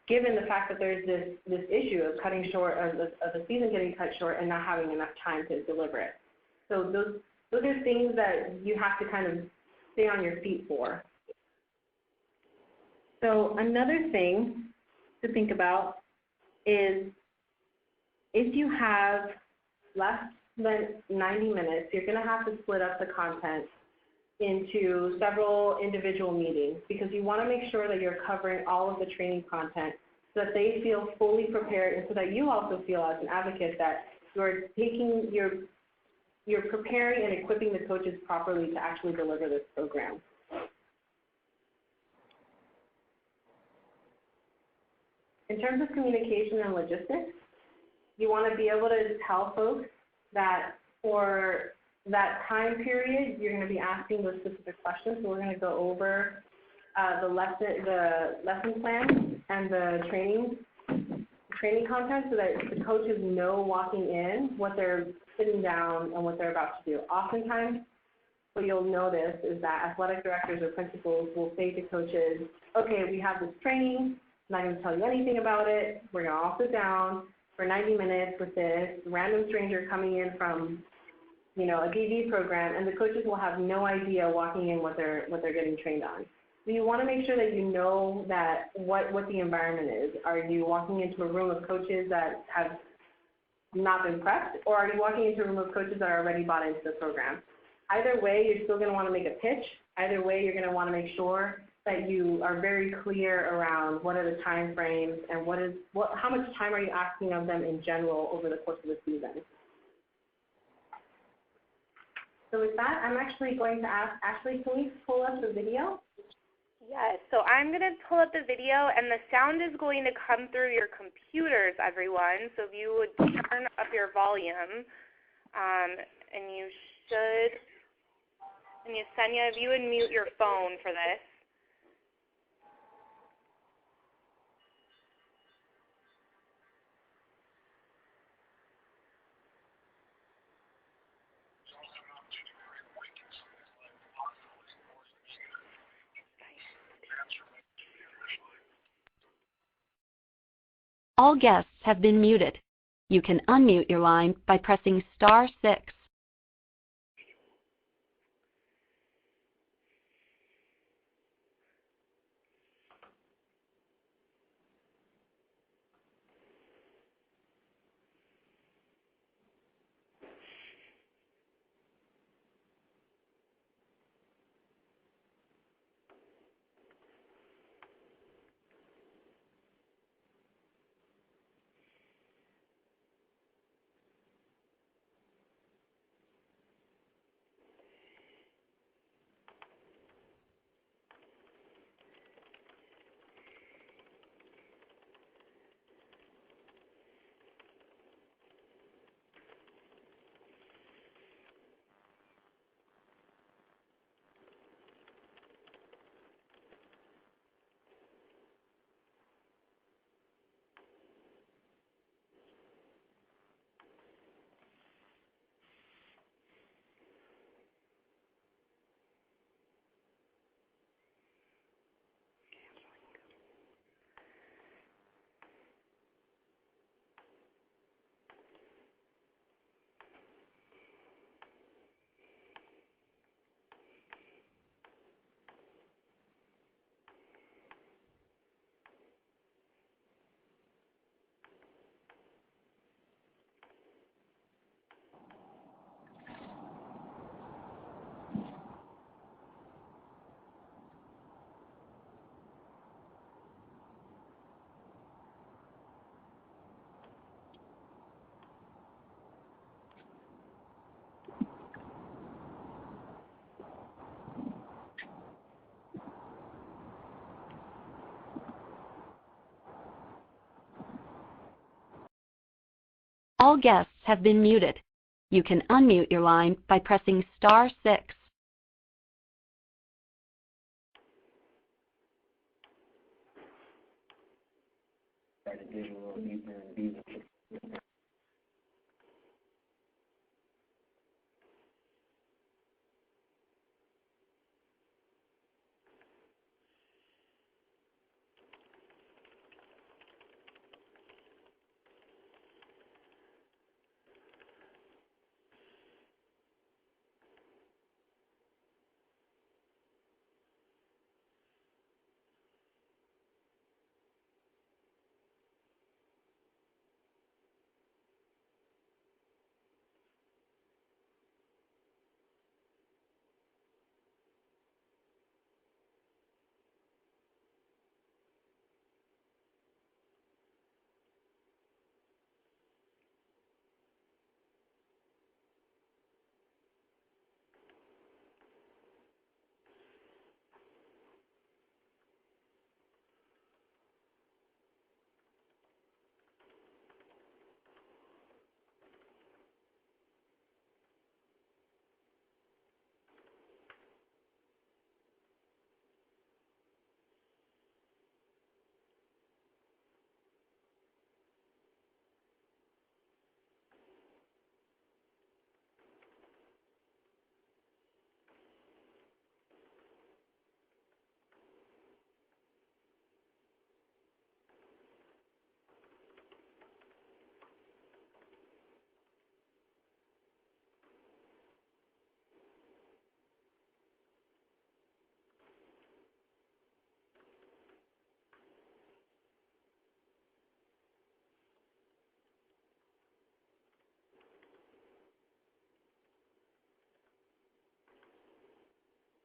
Speaker 2: given the fact that there's this issue of cutting short, of the season getting cut short and not having enough time to deliver it. So those are things that you have to kind of stay on your feet for. So another thing to think about is if you have less than 90 minutes, you're going to have to split up the content into several individual meetings because you want to make sure that you're covering all of the training content so that they feel fully prepared and so that you also feel as an advocate that you're preparing and equipping the coaches properly to actually deliver this program. In terms of communication and logistics, you want to be able to tell folks that for that time period, you're going to be asking those specific questions. So we're going to go over the lesson plan and the training content so that the coaches know walking in what they're sitting down and what they're about to do. Oftentimes, what you'll notice is that athletic directors or principals will say to coaches, okay, we have this training, I'm not going to tell you anything about it, we're going to all sit down for 90 minutes with this random stranger coming in from a DD program, and the coaches will have no idea walking in what they're getting trained on. So you want to make sure that you know that what the environment is. Are you walking into a room of coaches that have not been prepped, or are you walking into a room of coaches that are already bought into the program? Either way, you're still going to want to make a pitch. Either way, you're going to want to make sure that you are very clear around what are the time frames and how much time are you asking of them in general over the course of the season. So with that, I'm actually going to ask Ashley, can we pull up the video?
Speaker 1: Yes, so I'm going to pull up the video, and the sound is going to come through your computers, everyone. So if you would turn up your volume, and you should, and Yesenia, if you would mute your phone for this.
Speaker 4: All guests have been muted. You can unmute your line by pressing *6. All guests have been muted. You can unmute your line by pressing star 6.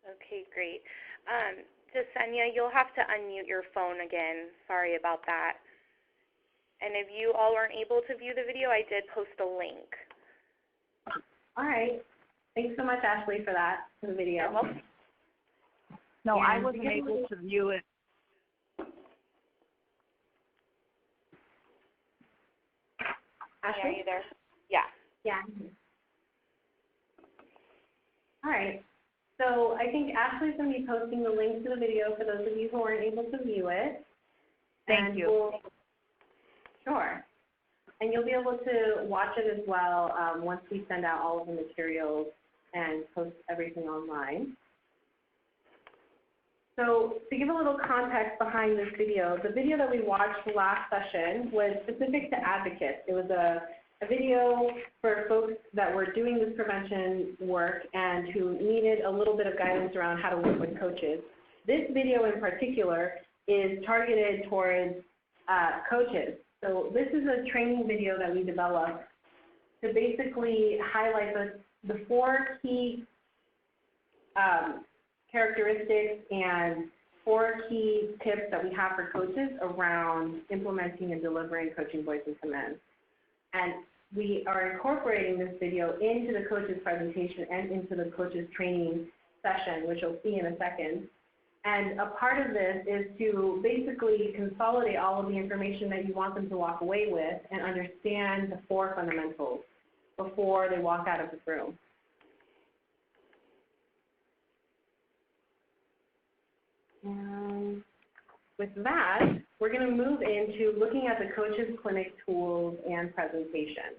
Speaker 1: Okay, great. Jasenia, you'll have to unmute your phone again. Sorry about that. And if you all weren't able to view the video, I did post a link.
Speaker 2: All right. Thanks so much, Ashley, for that, for the video.
Speaker 3: No,
Speaker 2: Yeah,
Speaker 3: I wasn't able to view it.
Speaker 2: Ashley?
Speaker 1: Yeah, you there? Yeah.
Speaker 2: Yeah. All right. So I think Ashley's going to be posting the link to the video for those of you who weren't able to view it.
Speaker 3: Thank you.
Speaker 2: Sure. And you'll be able to watch it as well once we send out all of the materials and post everything online. So to give a little context behind this video, the video that we watched last session was specific to advocates. It was a video for folks that were doing this prevention work and who needed a little bit of guidance around how to work with coaches. This video in particular is targeted towards coaches. So this is a training video that we developed to basically highlight the 4 key characteristics and 4 key tips that we have for coaches around implementing and delivering Coaching Voices to Men. And we are incorporating this video into the coaches presentation and into the coaches training session, which you'll see in a second. And a part of this is to basically consolidate all of the information that you want them to walk away with and understand the 4 fundamentals before they walk out of the room. And with that, we're going to move into looking at the Coaches Clinic tools and presentation.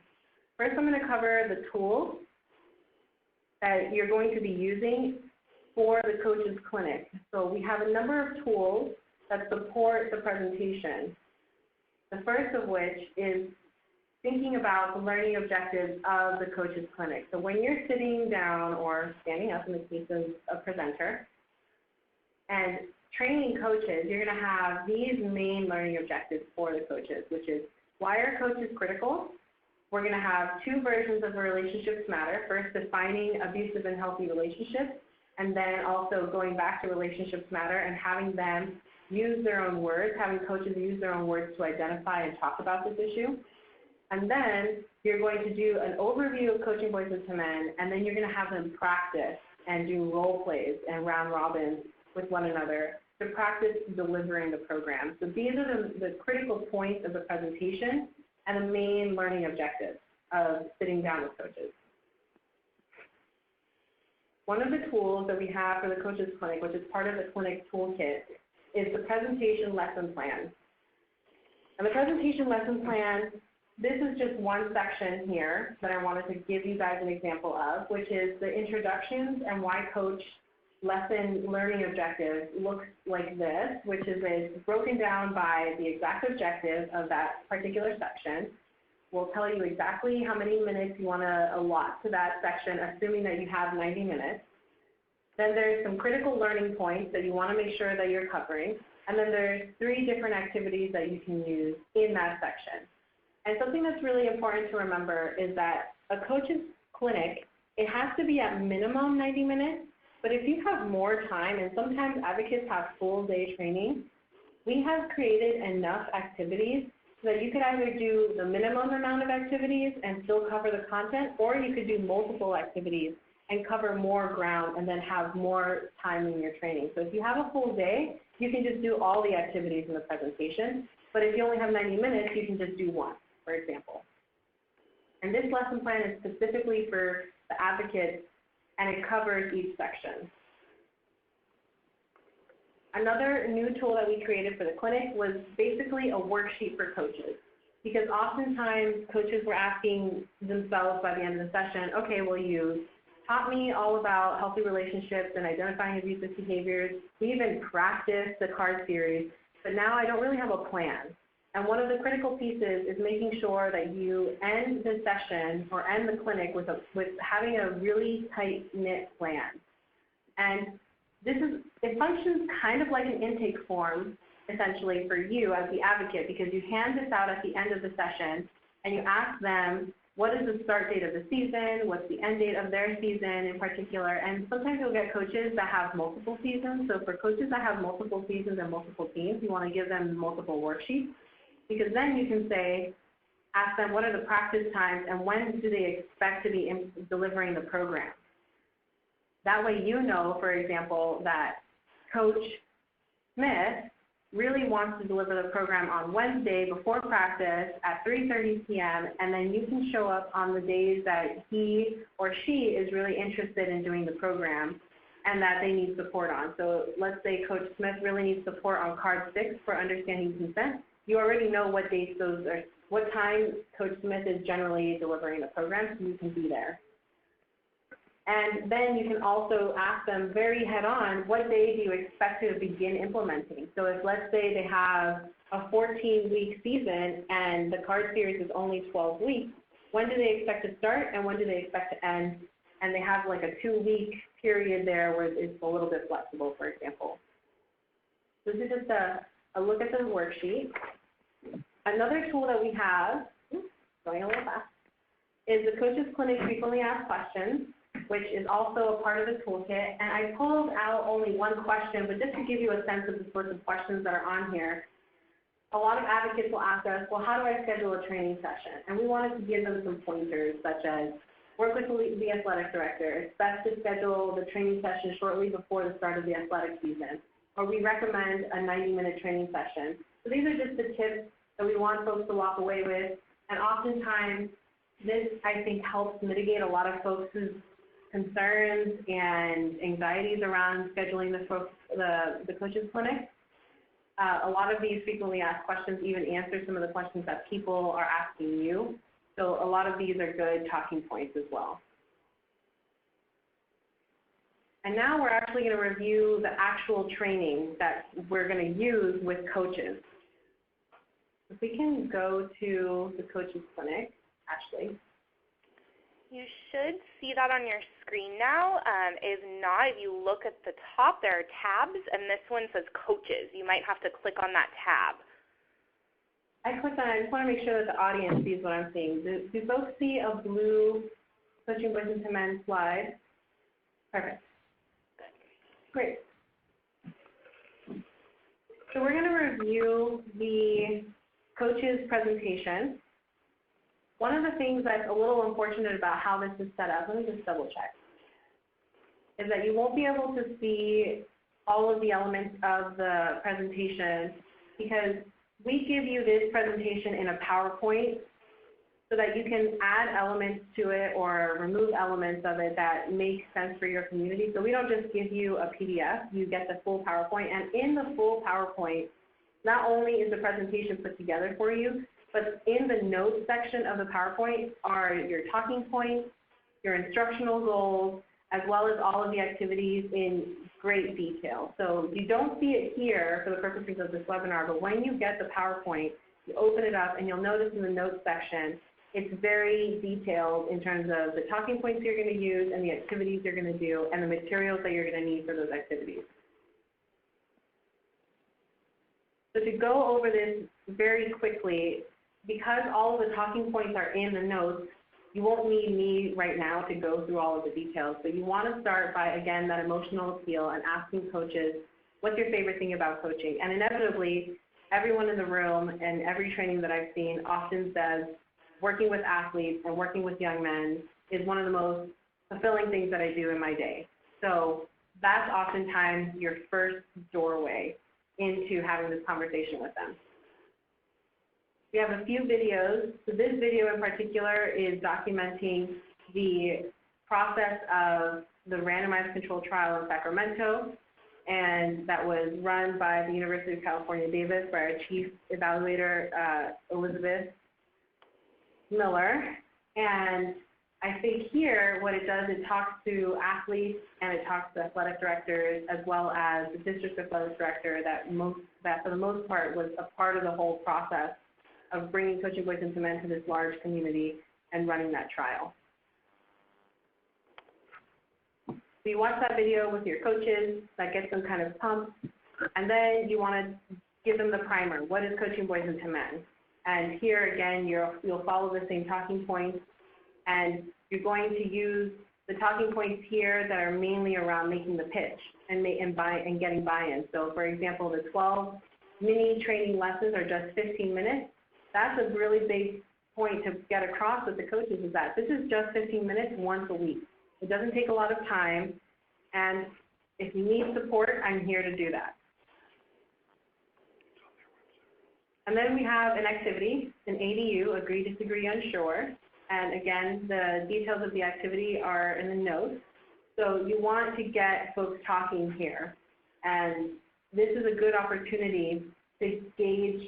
Speaker 2: First, I'm going to cover the tools that you're going to be using for the Coaches Clinic. So we have a number of tools that support the presentation. The first of which is thinking about the learning objectives of the Coaches Clinic. So when you're sitting down or standing up in the case of a presenter and training coaches, you're going to have these main learning objectives for the coaches, which is why are coaches critical? We're going to have 2 versions of the relationships matter. First, defining abusive and healthy relationships, and then also going back to relationships matter and having them use their own words, having coaches use their own words to identify and talk about this issue. And then you're going to do an overview of Coaching Voices to Men, and then you're going to have them practice and do role plays and round robins with one another to practice delivering the program. So these are the critical points of the presentation and the main learning objectives. of sitting down with coaches. One of the tools that we have for the Coaches Clinic, which is part of the clinic toolkit, is the presentation lesson plan. And the presentation lesson plan, this is just one section here that I wanted to give you guys an example of, which is the introductions and why coach lesson learning objectives looks like this, which is broken down by the exact objective of that particular section. We'll tell you exactly how many minutes you want to allot to that section, assuming that you have 90 minutes. Then there's some critical learning points that you want to make sure that you're covering. And then there's 3 different activities that you can use in that section. And something that's really important to remember is that a coach's clinic, it has to be at minimum 90 minutes, but if you have more time, and sometimes advocates have full day training, we have created enough activities so that you could either do the minimum amount of activities and still cover the content, or you could do multiple activities and cover more ground and then have more time in your training. So if you have a full day, you can just do all the activities in the presentation, but if you only have 90 minutes, you can just do one, for example. And this lesson plan is specifically for the advocates, and it covers each section. Another new tool that we created for the clinic was basically a worksheet for coaches, because oftentimes coaches were asking themselves by the end of the session, okay, well, you taught me all about healthy relationships and identifying abusive behaviors. We even practiced the card series, but now I don't really have a plan. And one of the critical pieces is making sure that you end the session or end the clinic with having a really tight-knit plan. And it functions kind of like an intake form, essentially, for you as the advocate, because you hand this out at the end of the session and you ask them, what is the start date of the season? What's the end date of their season in particular? And sometimes you'll get coaches that have multiple seasons. So for coaches that have multiple seasons and multiple teams, you want to give them multiple worksheets, because then you can say, ask them what are the practice times and when do they expect to be delivering the program. That way you know, for example, that Coach Smith really wants to deliver the program on Wednesday before practice at 3:30 p.m., and then you can show up on the days that he or she is really interested in doing the program and that they need support on. So let's say Coach Smith really needs support on card 6 for understanding consent. You already know what dates those are, what time Coach Smith is generally delivering the program, so you can be there. And then you can also ask them very head-on, what day do you expect to begin implementing? So if, let's say, they have a 14-week season and the card series is only 12 weeks, when do they expect to start and when do they expect to end? And they have like a 2-week period there where it's a little bit flexible, for example. This is just a look at the worksheet. Another tool that we have, going a little fast, is the Coaches Clinic Frequently Asked Questions, which is also a part of the toolkit. And I pulled out only one question, but just to give you a sense of the sorts of questions that are on here. A lot of advocates will ask us, well, how do I schedule a training session? And we wanted to give them some pointers, such as work with the athletic director. It's best to schedule the training session shortly before the start of the athletic season. Or we recommend a 90-minute training session. So these are just the tips that we want folks to walk away with. And oftentimes, this, I think, helps mitigate a lot of folks' concerns and anxieties around scheduling the Coaches Clinic. A lot of these frequently asked questions even answer some of the questions that people are asking you. So a lot of these are good talking points as well. And now we're actually going to review the actual training that we're going to use with coaches. If we can go to the Coaches Clinic, Ashley.
Speaker 1: You should see that on your screen now. If not, if you look at the top, there are tabs, and this one says Coaches. You might have to click on that tab.
Speaker 2: I clicked on it. I just want to make sure that the audience sees what I'm seeing. Do folks see a blue Coaching Boys into Men slide? Perfect.
Speaker 1: Good.
Speaker 2: Great. So we're going to review the coach's presentation. One of the things that's a little unfortunate about how this is set up, let me just double check, is that you won't be able to see all of the elements of the presentation because we give you this presentation in a PowerPoint so that you can add elements to it or remove elements of it that make sense for your community. So we don't just give you a PDF, you get the full PowerPoint, and in the full PowerPoint, not only is the presentation put together for you, but in the notes section of the PowerPoint are your talking points, your instructional goals, as well as all of the activities in great detail. So you don't see it here for the purposes of this webinar, but when you get the PowerPoint, you open it up and you'll notice in the notes section, it's very detailed in terms of the talking points you're going to use and the activities you're going to do and the materials that you're going to need for those activities. So to go over this very quickly, because all of the talking points are in the notes, you won't need me right now to go through all of the details. So you want to start by, again, that emotional appeal and asking coaches, what's your favorite thing about coaching? And inevitably, everyone in the room and every training that I've seen often says, working with athletes and working with young men is one of the most fulfilling things that I do in my day. So that's oftentimes your first doorway into having this conversation with them. We have a few videos. So this video in particular is documenting the process of the randomized controlled trial in Sacramento, and that was run by the University of California, Davis, by our chief evaluator, Elizabeth Miller. And I think here what it does, it talks to athletes and it talks to athletic directors as well as the district athletic director that for the most part was a part of the whole process of bringing Coaching Boys into Men to this large community and running that trial. So you watch that video with your coaches, that gets them kind of pumped, and then you want to give them the primer. What is Coaching Boys into Men? And here again, you'll follow the same talking points, and you're going to use the talking points here that are mainly around making the pitch and getting buy-in. So for example, the 12 mini training lessons are just 15 minutes. That's a really big point to get across with the coaches, is that this is just 15 minutes once a week. It doesn't take a lot of time, and if you need support, I'm here to do that. And then we have an activity, an ADU, agree, disagree, unsure. And again, the details of the activity are in the notes. So you want to get folks talking here. And this is a good opportunity to gauge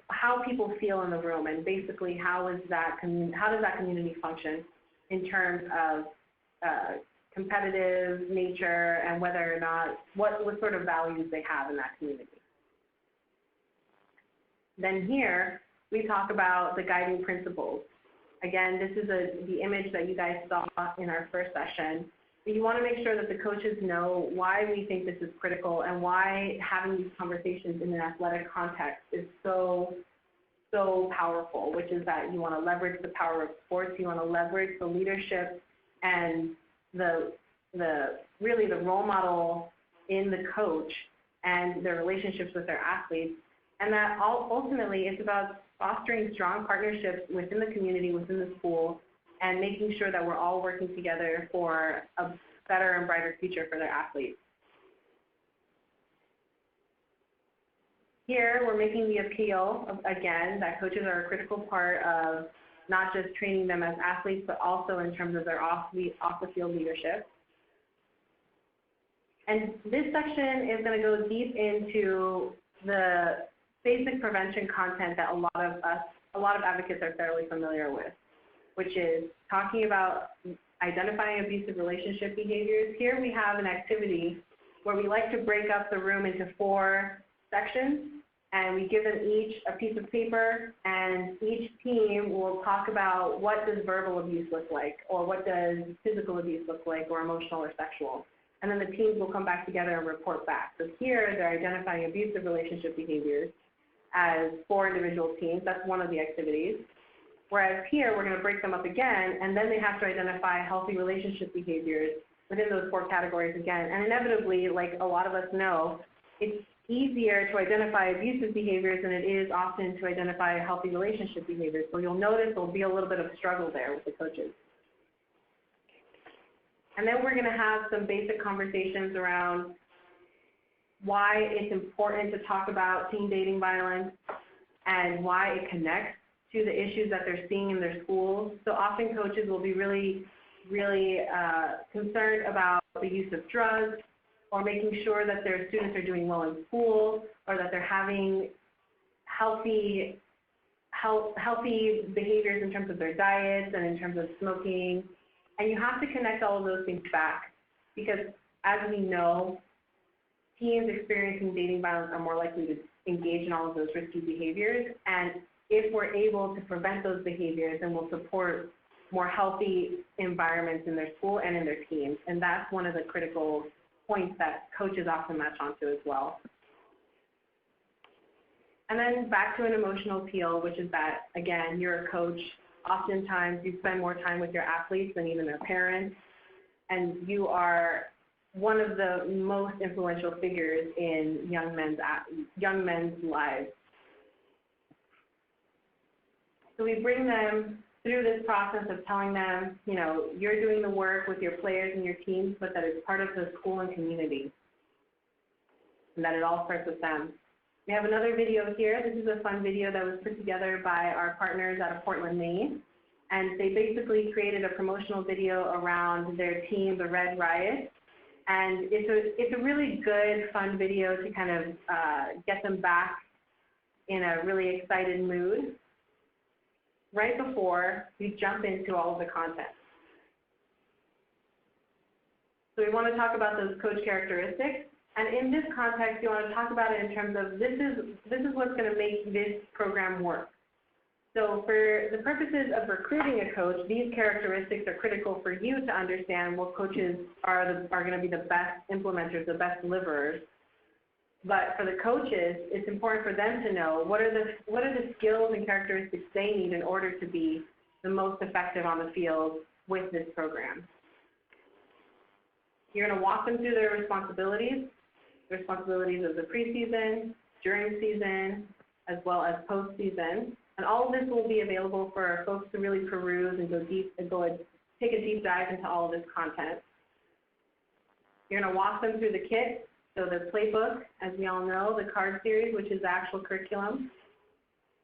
Speaker 2: how people feel in the room, and basically how does that community function in terms of competitive nature and whether or not, what sort of values they have in that community. Then here, we talk about the guiding principles. Again, this is the image that you guys saw in our first session. You want to make sure that the coaches know why we think this is critical and why having these conversations in an athletic context is so powerful, which is that you want to leverage the power of sports, you want to leverage the leadership and really the role model in the coach and their relationships with their athletes. And that ultimately it's about fostering strong partnerships within the community, within the school, and making sure that we're all working together for a better and brighter future for their athletes. Here, we're making the appeal, again, that coaches are a critical part of not just training them as athletes, but also in terms of their off-the-field leadership. And this section is going to go deep into the basic prevention content that a lot of advocates are fairly familiar with, which is talking about identifying abusive relationship behaviors. Here we have an activity where we like to break up the room into 4 sections, and we give them each a piece of paper, and each team will talk about what does verbal abuse look like, or what does physical abuse look like, or emotional or sexual. And then the teams will come back together and report back. So here they're identifying abusive relationship behaviors as 4 individual teams. That's one of the activities. Whereas here, we're going to break them up again, and then they have to identify healthy relationship behaviors within those 4 categories again. And inevitably, like a lot of us know, it's easier to identify abusive behaviors than it is often to identify healthy relationship behaviors. So you'll notice there'll be a little bit of struggle there with the coaches. And then we're going to have some basic conversations around why it's important to talk about teen dating violence and why it connects to the issues that they're seeing in their schools. So often coaches will be really concerned about the use of drugs, or making sure that their students are doing well in school, or that they're having healthy behaviors in terms of their diets and in terms of smoking. And you have to connect all of those things back, because as we know, teens experiencing dating violence are more likely to engage in all of those risky behaviors. And if we're able to prevent those behaviors, then we'll support more healthy environments in their school and in their teams. And that's one of the critical points that coaches often latch onto as well. And then back to an emotional appeal, which is that, again, you're a coach. Oftentimes you spend more time with your athletes than even their parents, and you are one of the most influential figures in young men's lives. So we bring them through this process of telling them, you know, you're doing the work with your players and your teams, but that it's part of the school and community, and that it all starts with them. We have another video here. This is a fun video that was put together by our partners out of Portland, Maine. And they basically created a promotional video around their team, the Red Riot. And it's a really good, fun video to kind of get them back in a really excited mood right before we jump into all of the content. So we want to talk about those coach characteristics. And in this context, you want to talk about it in terms of this is what's going to make this program work. So for the purposes of recruiting a coach, these characteristics are critical for you to understand what coaches are going to be the best implementers, the best deliverers. But for the coaches, it's important for them to know what are the skills and characteristics they need in order to be the most effective on the field with this program. You're going to walk them through their responsibilities of the preseason, during season, as well as postseason. And all of this will be available for folks to really peruse and take a deep dive into all of this content. You're going to walk them through the kit, so the playbook, as we all know, the card series, which is the actual curriculum,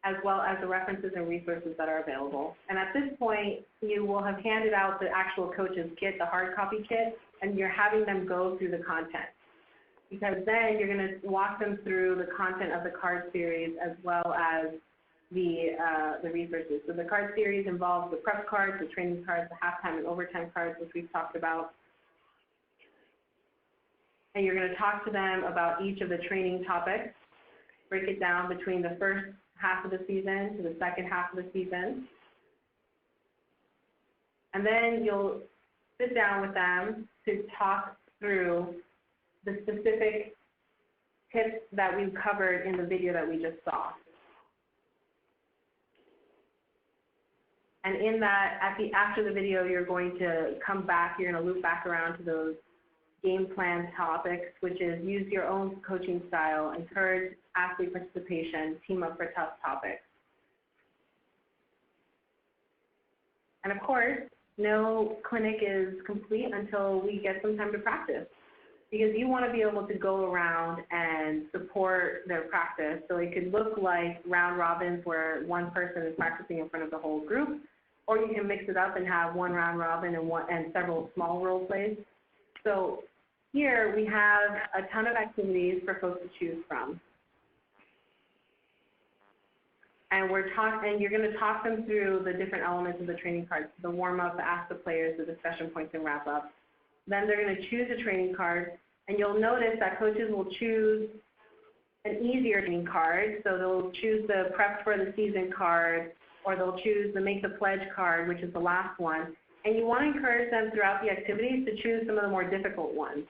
Speaker 2: as well as the references and resources that are available. And at this point, you will have handed out the actual coach's kit, the hard copy kit, and you're having them go through the content. Because then you're going to walk them through the content of the card series as well as the resources. So the card series involves the prep cards, the training cards, the halftime and overtime cards, which we've talked about. And you're going to talk to them about each of the training topics, break it down between the first half of the season to the second half of the season. And then you'll sit down with them to talk through the specific tips that we've covered in the video that we just saw. And in that, after the video, you're going to come back, you're going to loop back around to those game plan topics, which is use your own coaching style, encourage athlete participation, team up for tough topics. And of course, no clinic is complete until we get some time to practice, because you want to be able to go around and support their practice. So it could look like round robins where one person is practicing in front of the whole group, or you can mix it up and have one round robin and several small role plays. So here we have a ton of activities for folks to choose from. And you're going to talk them through the different elements of the training cards, the warm-up, the ask the players, the discussion points, and wrap-up. Then they're going to choose a training card, and you'll notice that coaches will choose an easier training card. So they'll choose the prep for the season card, or they'll choose the make the pledge card, which is the last one. And you want to encourage them throughout the activities to choose some of the more difficult ones.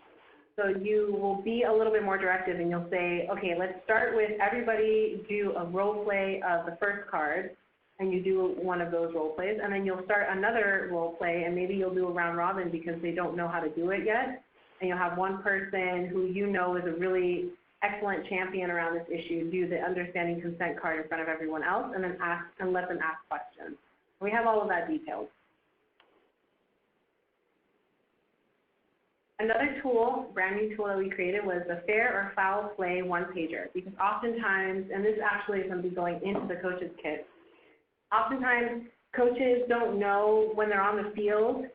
Speaker 2: So you will be a little bit more directive, and you'll say, okay, let's start with everybody do a role play of the first card, and you do one of those role plays, and then you'll start another role play, and maybe you'll do a round robin because they don't know how to do it yet, and you'll have one person who you know is a really excellent champion around this issue do the understanding consent card in front of everyone else, and then let them ask questions. We have all of that detailed. Another tool, brand new tool that we created, was the fair or foul play one-pager, because oftentimes, and this actually is going to be going into the coach's kit, Oftentimes, coaches don't know when they're on the field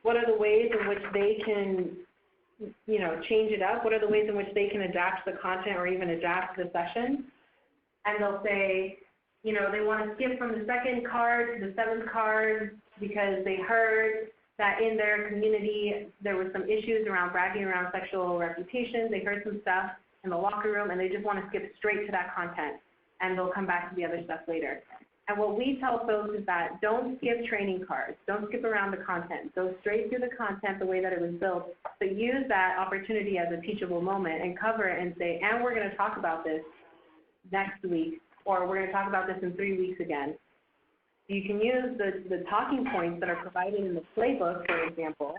Speaker 2: what are the ways in which they can, change it up, what are the ways in which they can adapt the content or even adapt the session. And they'll say, they want to skip from the second card to the seventh card because they heard that in their community there was some issues around bragging around sexual reputation. They heard some stuff in the locker room and they just want to skip straight to that content, and they'll come back to the other stuff later. And what we tell folks is that don't skip training cards. Don't skip around the content. Go straight through the content the way that it was built, but use that opportunity as a teachable moment and cover it and say, and we're going to talk about this next week, or we're going to talk about this in 3 weeks again. You can use the talking points that are provided in the playbook, for example,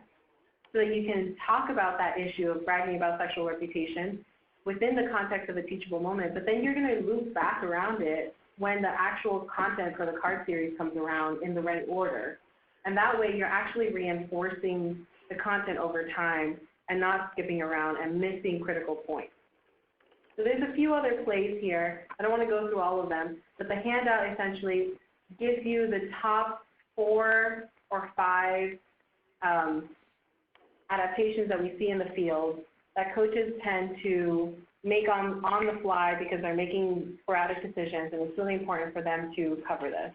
Speaker 2: so that you can talk about that issue of bragging about sexual reputation within the context of a teachable moment, but then you're going to loop back around it when the actual content for the card series comes around in the right order. And that way you're actually reinforcing the content over time and not skipping around and missing critical points. So there's a few other plays here. I don't want to go through all of them, but the handout essentially gives you the top 4 or 5 adaptations that we see in the field that coaches tend to make on the fly because they're making sporadic decisions, and it's really important for them to cover this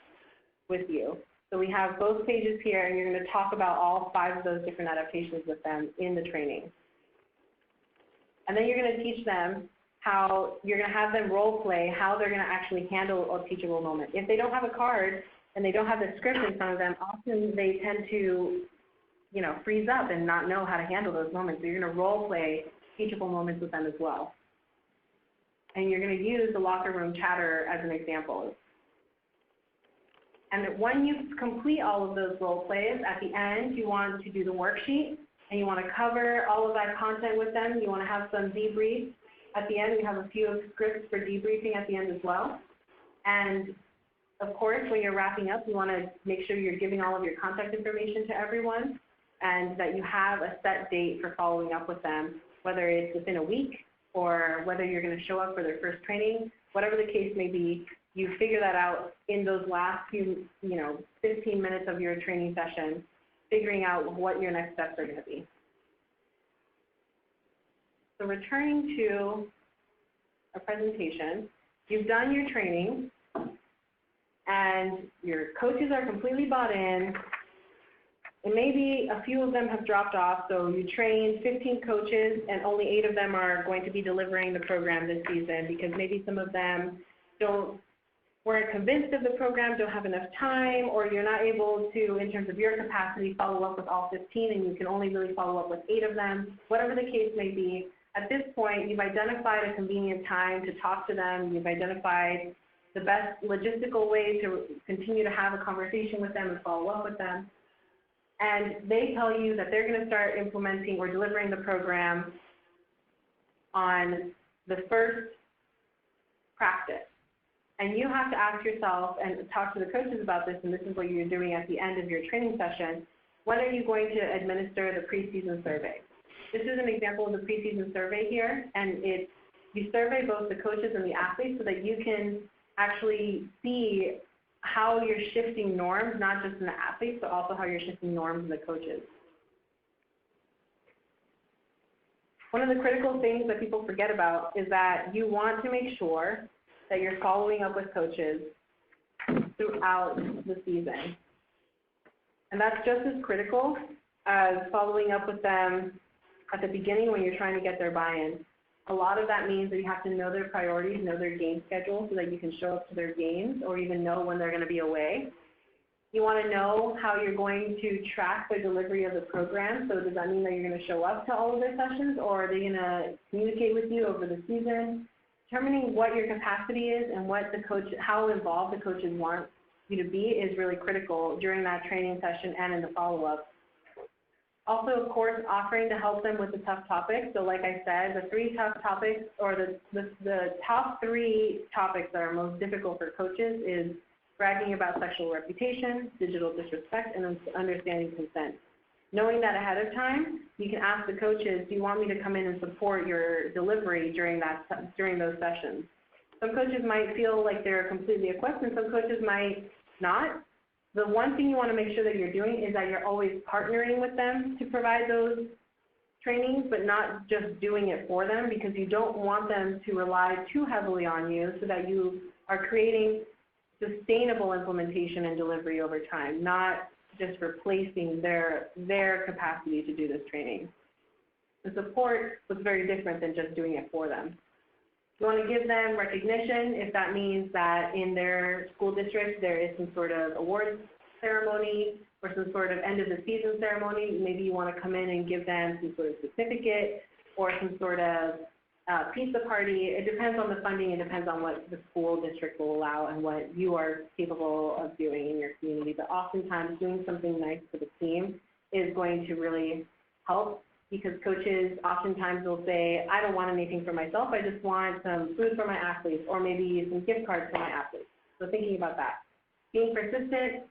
Speaker 2: with you. So we have both pages here, and you're going to talk about all 5 of those different adaptations with them in the training. And then you're going to teach them how you're going to have them role play, how they're going to actually handle a teachable moment. If they don't have a card and they don't have the script in front of them, often they tend to, freeze up and not know how to handle those moments. So you're going to role play teachable moments with them as well. And you're going to use the locker room chatter as an example. And when you complete all of those role plays, at the end you want to do the worksheet, and you want to cover all of that content with them. You want to have some debrief. At the end, we have a few scripts for debriefing at the end as well. And of course, when you're wrapping up, you want to make sure you're giving all of your contact information to everyone and that you have a set date for following up with them, whether it's within a week or whether you're going to show up for their first training. Whatever the case may be, you figure that out in those last few, 15 minutes of your training session, figuring out what your next steps are going to be. So returning to a presentation, you've done your training, and your coaches are completely bought in, and maybe a few of them have dropped off, so you trained 15 coaches, and only 8 of them are going to be delivering the program this season because maybe some of them weren't convinced of the program, don't have enough time, or you're not able to, in terms of your capacity, follow up with all 15, and you can only really follow up with 8 of them. Whatever the case may be, at this point, you've identified a convenient time to talk to them. You've identified the best logistical way to continue to have a conversation with them and follow up with them. And they tell you that they're going to start implementing or delivering the program on the first practice. And you have to ask yourself and talk to the coaches about this, and this is what you're doing at the end of your training session, when are you going to administer the preseason survey? This is an example of the preseason survey here, and you survey both the coaches and the athletes so that you can actually see how you're shifting norms, not just in the athletes, but also how you're shifting norms in the coaches. One of the critical things that people forget about is that you want to make sure that you're following up with coaches throughout the season. And that's just as critical as following up with them at the beginning when you're trying to get their buy-in. A lot of that means that you have to know their priorities, know their game schedule so that you can show up to their games or even know when they're going to be away. You want to know how you're going to track the delivery of the program. So does that mean that you're going to show up to all of their sessions, or are they going to communicate with you over the season? Determining what your capacity is and what the coach, how involved the coaches want you to be is really critical during that training session and in the follow-up. Also, of course, offering to help them with the tough topics. So like I said, the 3 tough topics, or the top 3 topics that are most difficult for coaches is bragging about sexual reputation, digital disrespect, and understanding consent. Knowing that ahead of time, you can ask the coaches, do you want me to come in and support your delivery during those sessions? Some coaches might feel like they're completely equipped, and some coaches might not. The one thing you want to make sure that you're doing is that you're always partnering with them to provide those trainings, but not just doing it for them, because you don't want them to rely too heavily on you, so that you are creating sustainable implementation and delivery over time, not just replacing their capacity to do this training. The support was very different than just doing it for them. You want to give them recognition if that means that in their school district there is some sort of awards ceremony or some sort of end of the season ceremony. Maybe you want to come in and give them some sort of certificate or some sort of pizza party. It depends on the funding. It depends on what the school district will allow and what you are capable of doing in your community. But oftentimes doing something nice for the team is going to really help, because coaches oftentimes will say, I don't want anything for myself, I just want some food for my athletes, or maybe some gift cards for my athletes. So thinking about that. Being persistent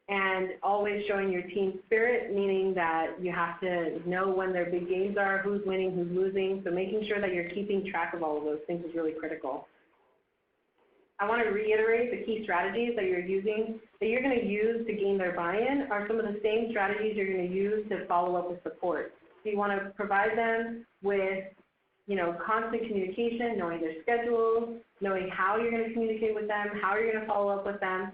Speaker 2: and always showing your team spirit, meaning that you have to know when their big games are, who's winning, who's losing. So making sure that you're keeping track of all of those things is really critical. I want to reiterate the key strategies that you're using, that you're going to use to gain their buy-in are some of the same strategies you're going to use to follow up with support. So you want to provide them with, constant communication, knowing their schedules, knowing how you're going to communicate with them, how you're going to follow up with them,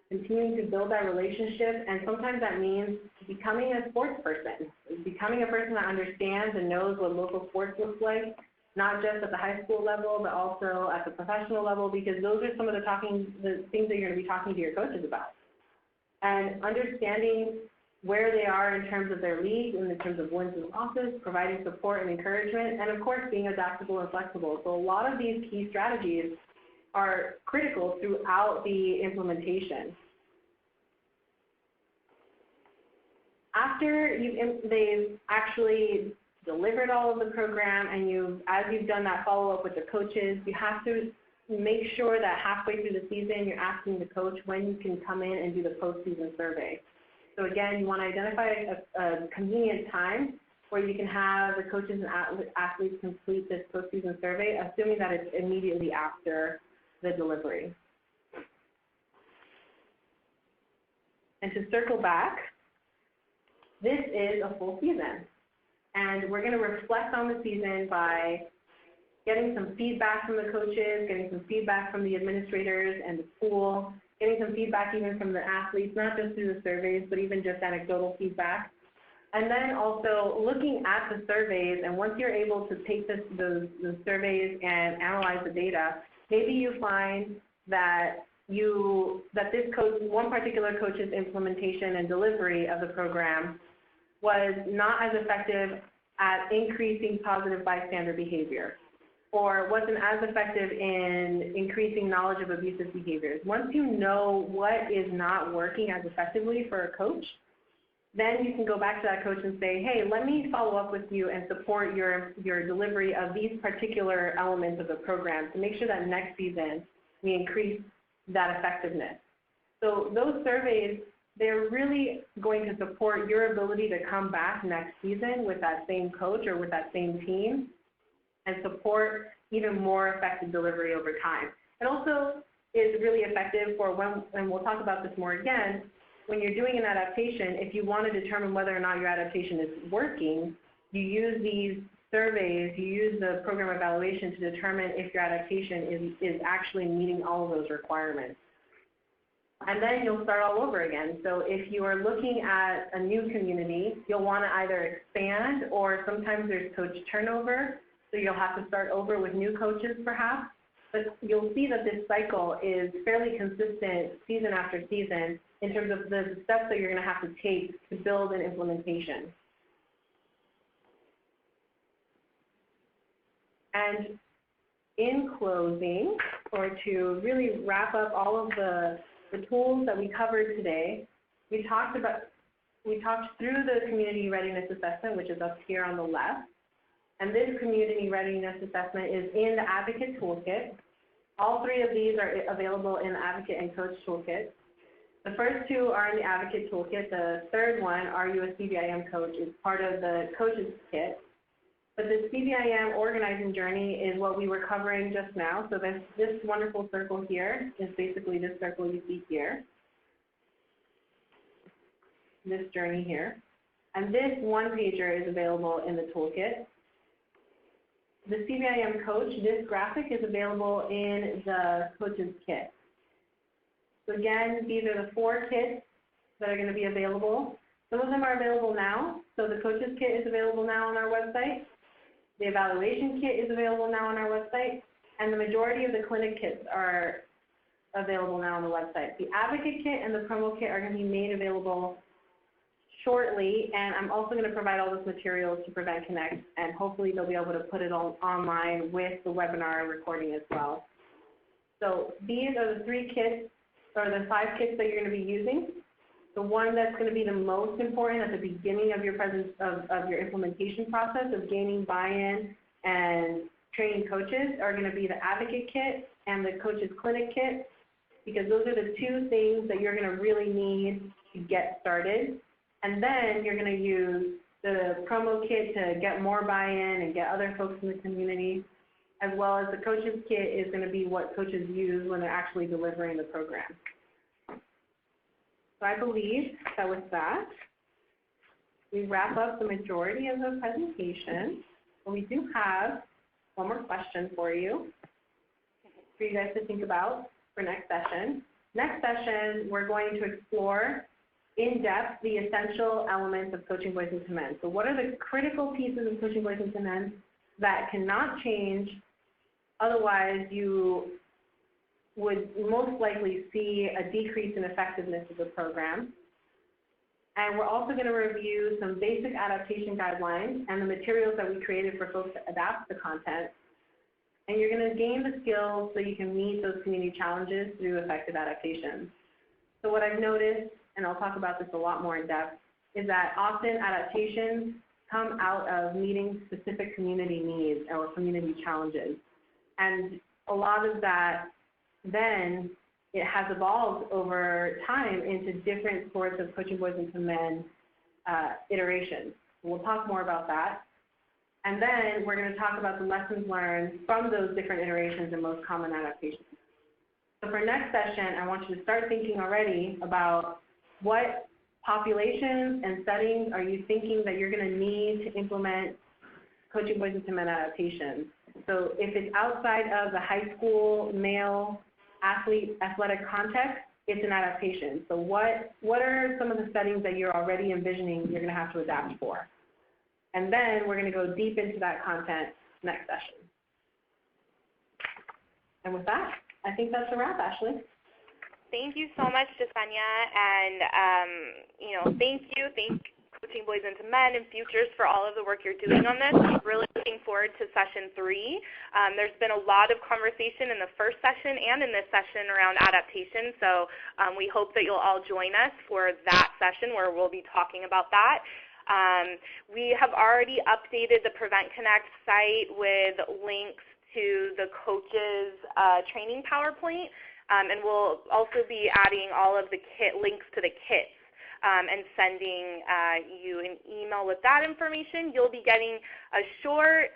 Speaker 2: continuing to build that relationship. And sometimes that means becoming a sports person, becoming a person that understands and knows what local sports looks like, not just at the high school level, but also at the professional level, because those are some of the things that you're going to be talking to your coaches about. And understanding where they are in terms of their league, in terms of wins and losses, providing support and encouragement, and of course being adaptable and flexible. So a lot of these key strategies are critical throughout the implementation. After they've actually delivered all of the program, and as you've done that follow-up with the coaches, you have to make sure that halfway through the season you're asking the coach when you can come in and do the postseason survey. So again, you want to identify a convenient time where you can have the coaches and athletes complete this postseason survey, assuming that it's immediately after the delivery. And to circle back, this is a full season. And we're going to reflect on the season by getting some feedback from the coaches, getting some feedback from the administrators and the school, getting some feedback even from the athletes, not just through the surveys, but even just anecdotal feedback. And then also looking at the surveys, and once you're able to take the surveys and analyze the data, maybe you find that this coach, one particular coach's implementation and delivery of the program was not as effective at increasing positive bystander behavior, or wasn't as effective in increasing knowledge of abusive behaviors. Once you know what is not working as effectively for a coach, then you can go back to that coach and say, hey, let me follow up with you and support your delivery of these particular elements of the program to make sure that next season we increase that effectiveness. So those surveys, they're really going to support your ability to come back next season with that same coach or with that same team and support even more effective delivery over time. It also is really effective for when, and we'll talk about this more again, when you're doing an adaptation, if you want to determine whether or not your adaptation is working, you use these surveys, you use the program evaluation to determine if your adaptation is actually meeting all of those requirements. And then you'll start all over again. So if you are looking at a new community, you'll want to either expand, or sometimes there's coach turnover, so you'll have to start over with new coaches perhaps. But you'll see that this cycle is fairly consistent season after season in terms of the steps that you're going to have to take to build an implementation. And in closing, or to really wrap up all of the tools that we covered today, we talked through the community readiness assessment, which is up here on the left. And this community readiness assessment is in the Advocate Toolkit. All three of these are available in the Advocate and Coach Toolkit. The first two are in the Advocate Toolkit. The third one, Are You a CBIM Coach, is part of the Coach's Kit. But the CBIM organizing journey is what we were covering just now. So this wonderful circle here is basically this circle you see here. this journey here. And this one-pager is available in the toolkit. The CVIM Coach, this graphic is available in the Coach's Kit. So again, these are the 4 kits that are going to be available. Some of them are available now. So the Coach's Kit is available now on our website. The Evaluation Kit is available now on our website. And the majority of the clinic kits are available now on the website. The Advocate Kit and the Promo Kit are going to be made available shortly, and I'm also going to provide all this materials to Prevent Connect, and hopefully they'll be able to put it online with the webinar recording as well. So these are the 3 kits, or the 5 kits that you're going to be using. The one that's going to be the most important at the beginning of your of your implementation process of gaining buy-in and training coaches are going to be the Advocate Kit and the Coaches Clinic Kit, because those are the 2 things that you're going to really need to get started. And then you're going to use the Promo Kit to get more buy-in and get other folks in the community, as well as the Coaches Kit is going to be what coaches use when they're actually delivering the program. So I believe that with that, we wrap up the majority of the presentation. But we do have one more question for you guys to think about for next session. Next session, we're going to explore in depth the essential elements of Coaching Boys into Men. So what are the critical pieces of Coaching Boys into Men that cannot change, otherwise you would most likely see a decrease in effectiveness of the program. And we're also going to review some basic adaptation guidelines and the materials that we created for folks to adapt the content. And you're going to gain the skills so you can meet those community challenges through effective adaptations. So what I've noticed, and I'll talk about this a lot more in depth, is that often adaptations come out of meeting specific community needs or community challenges. And a lot of that then it has evolved over time into different sorts of Coaching Boys into Men iterations. We'll talk more about that. And then we're going to talk about the lessons learned from those different iterations and most common adaptations. So for next session, I want you to start thinking already about what populations and settings are you thinking that you're going to need to implement Coaching Boys into Men adaptations. So if it's outside of the high school male athlete athletic context, it's an adaptation. So what are some of the settings that you're already envisioning you're going to have to adapt for? And then we're going to go deep into that content next session. And with that, I think that's a wrap, Ashley.
Speaker 1: Thank you so much, Jasenia, and thank Coaching Boys into Men and Futures for all of the work you're doing on this. I'm really looking forward to session 3. There's been a lot of conversation in the first session and in this session around adaptation, so we hope that you'll all join us for that session where we'll be talking about that. We have already updated the Prevent Connect site with links to the coaches' training PowerPoint. And we'll also be adding all of the links to the kits and sending you an email with that information. You'll be getting a short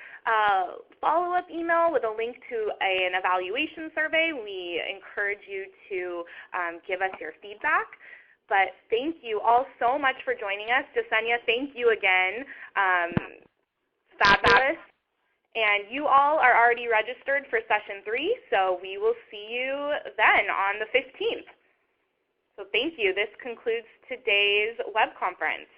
Speaker 1: follow-up email with a link to an evaluation survey. We encourage you to give us your feedback. But thank you all so much for joining us. Jasenia, thank you again. Fabulous. And you all are already registered for session 3, so we will see you then on the 15th. So thank you. This concludes today's web conference.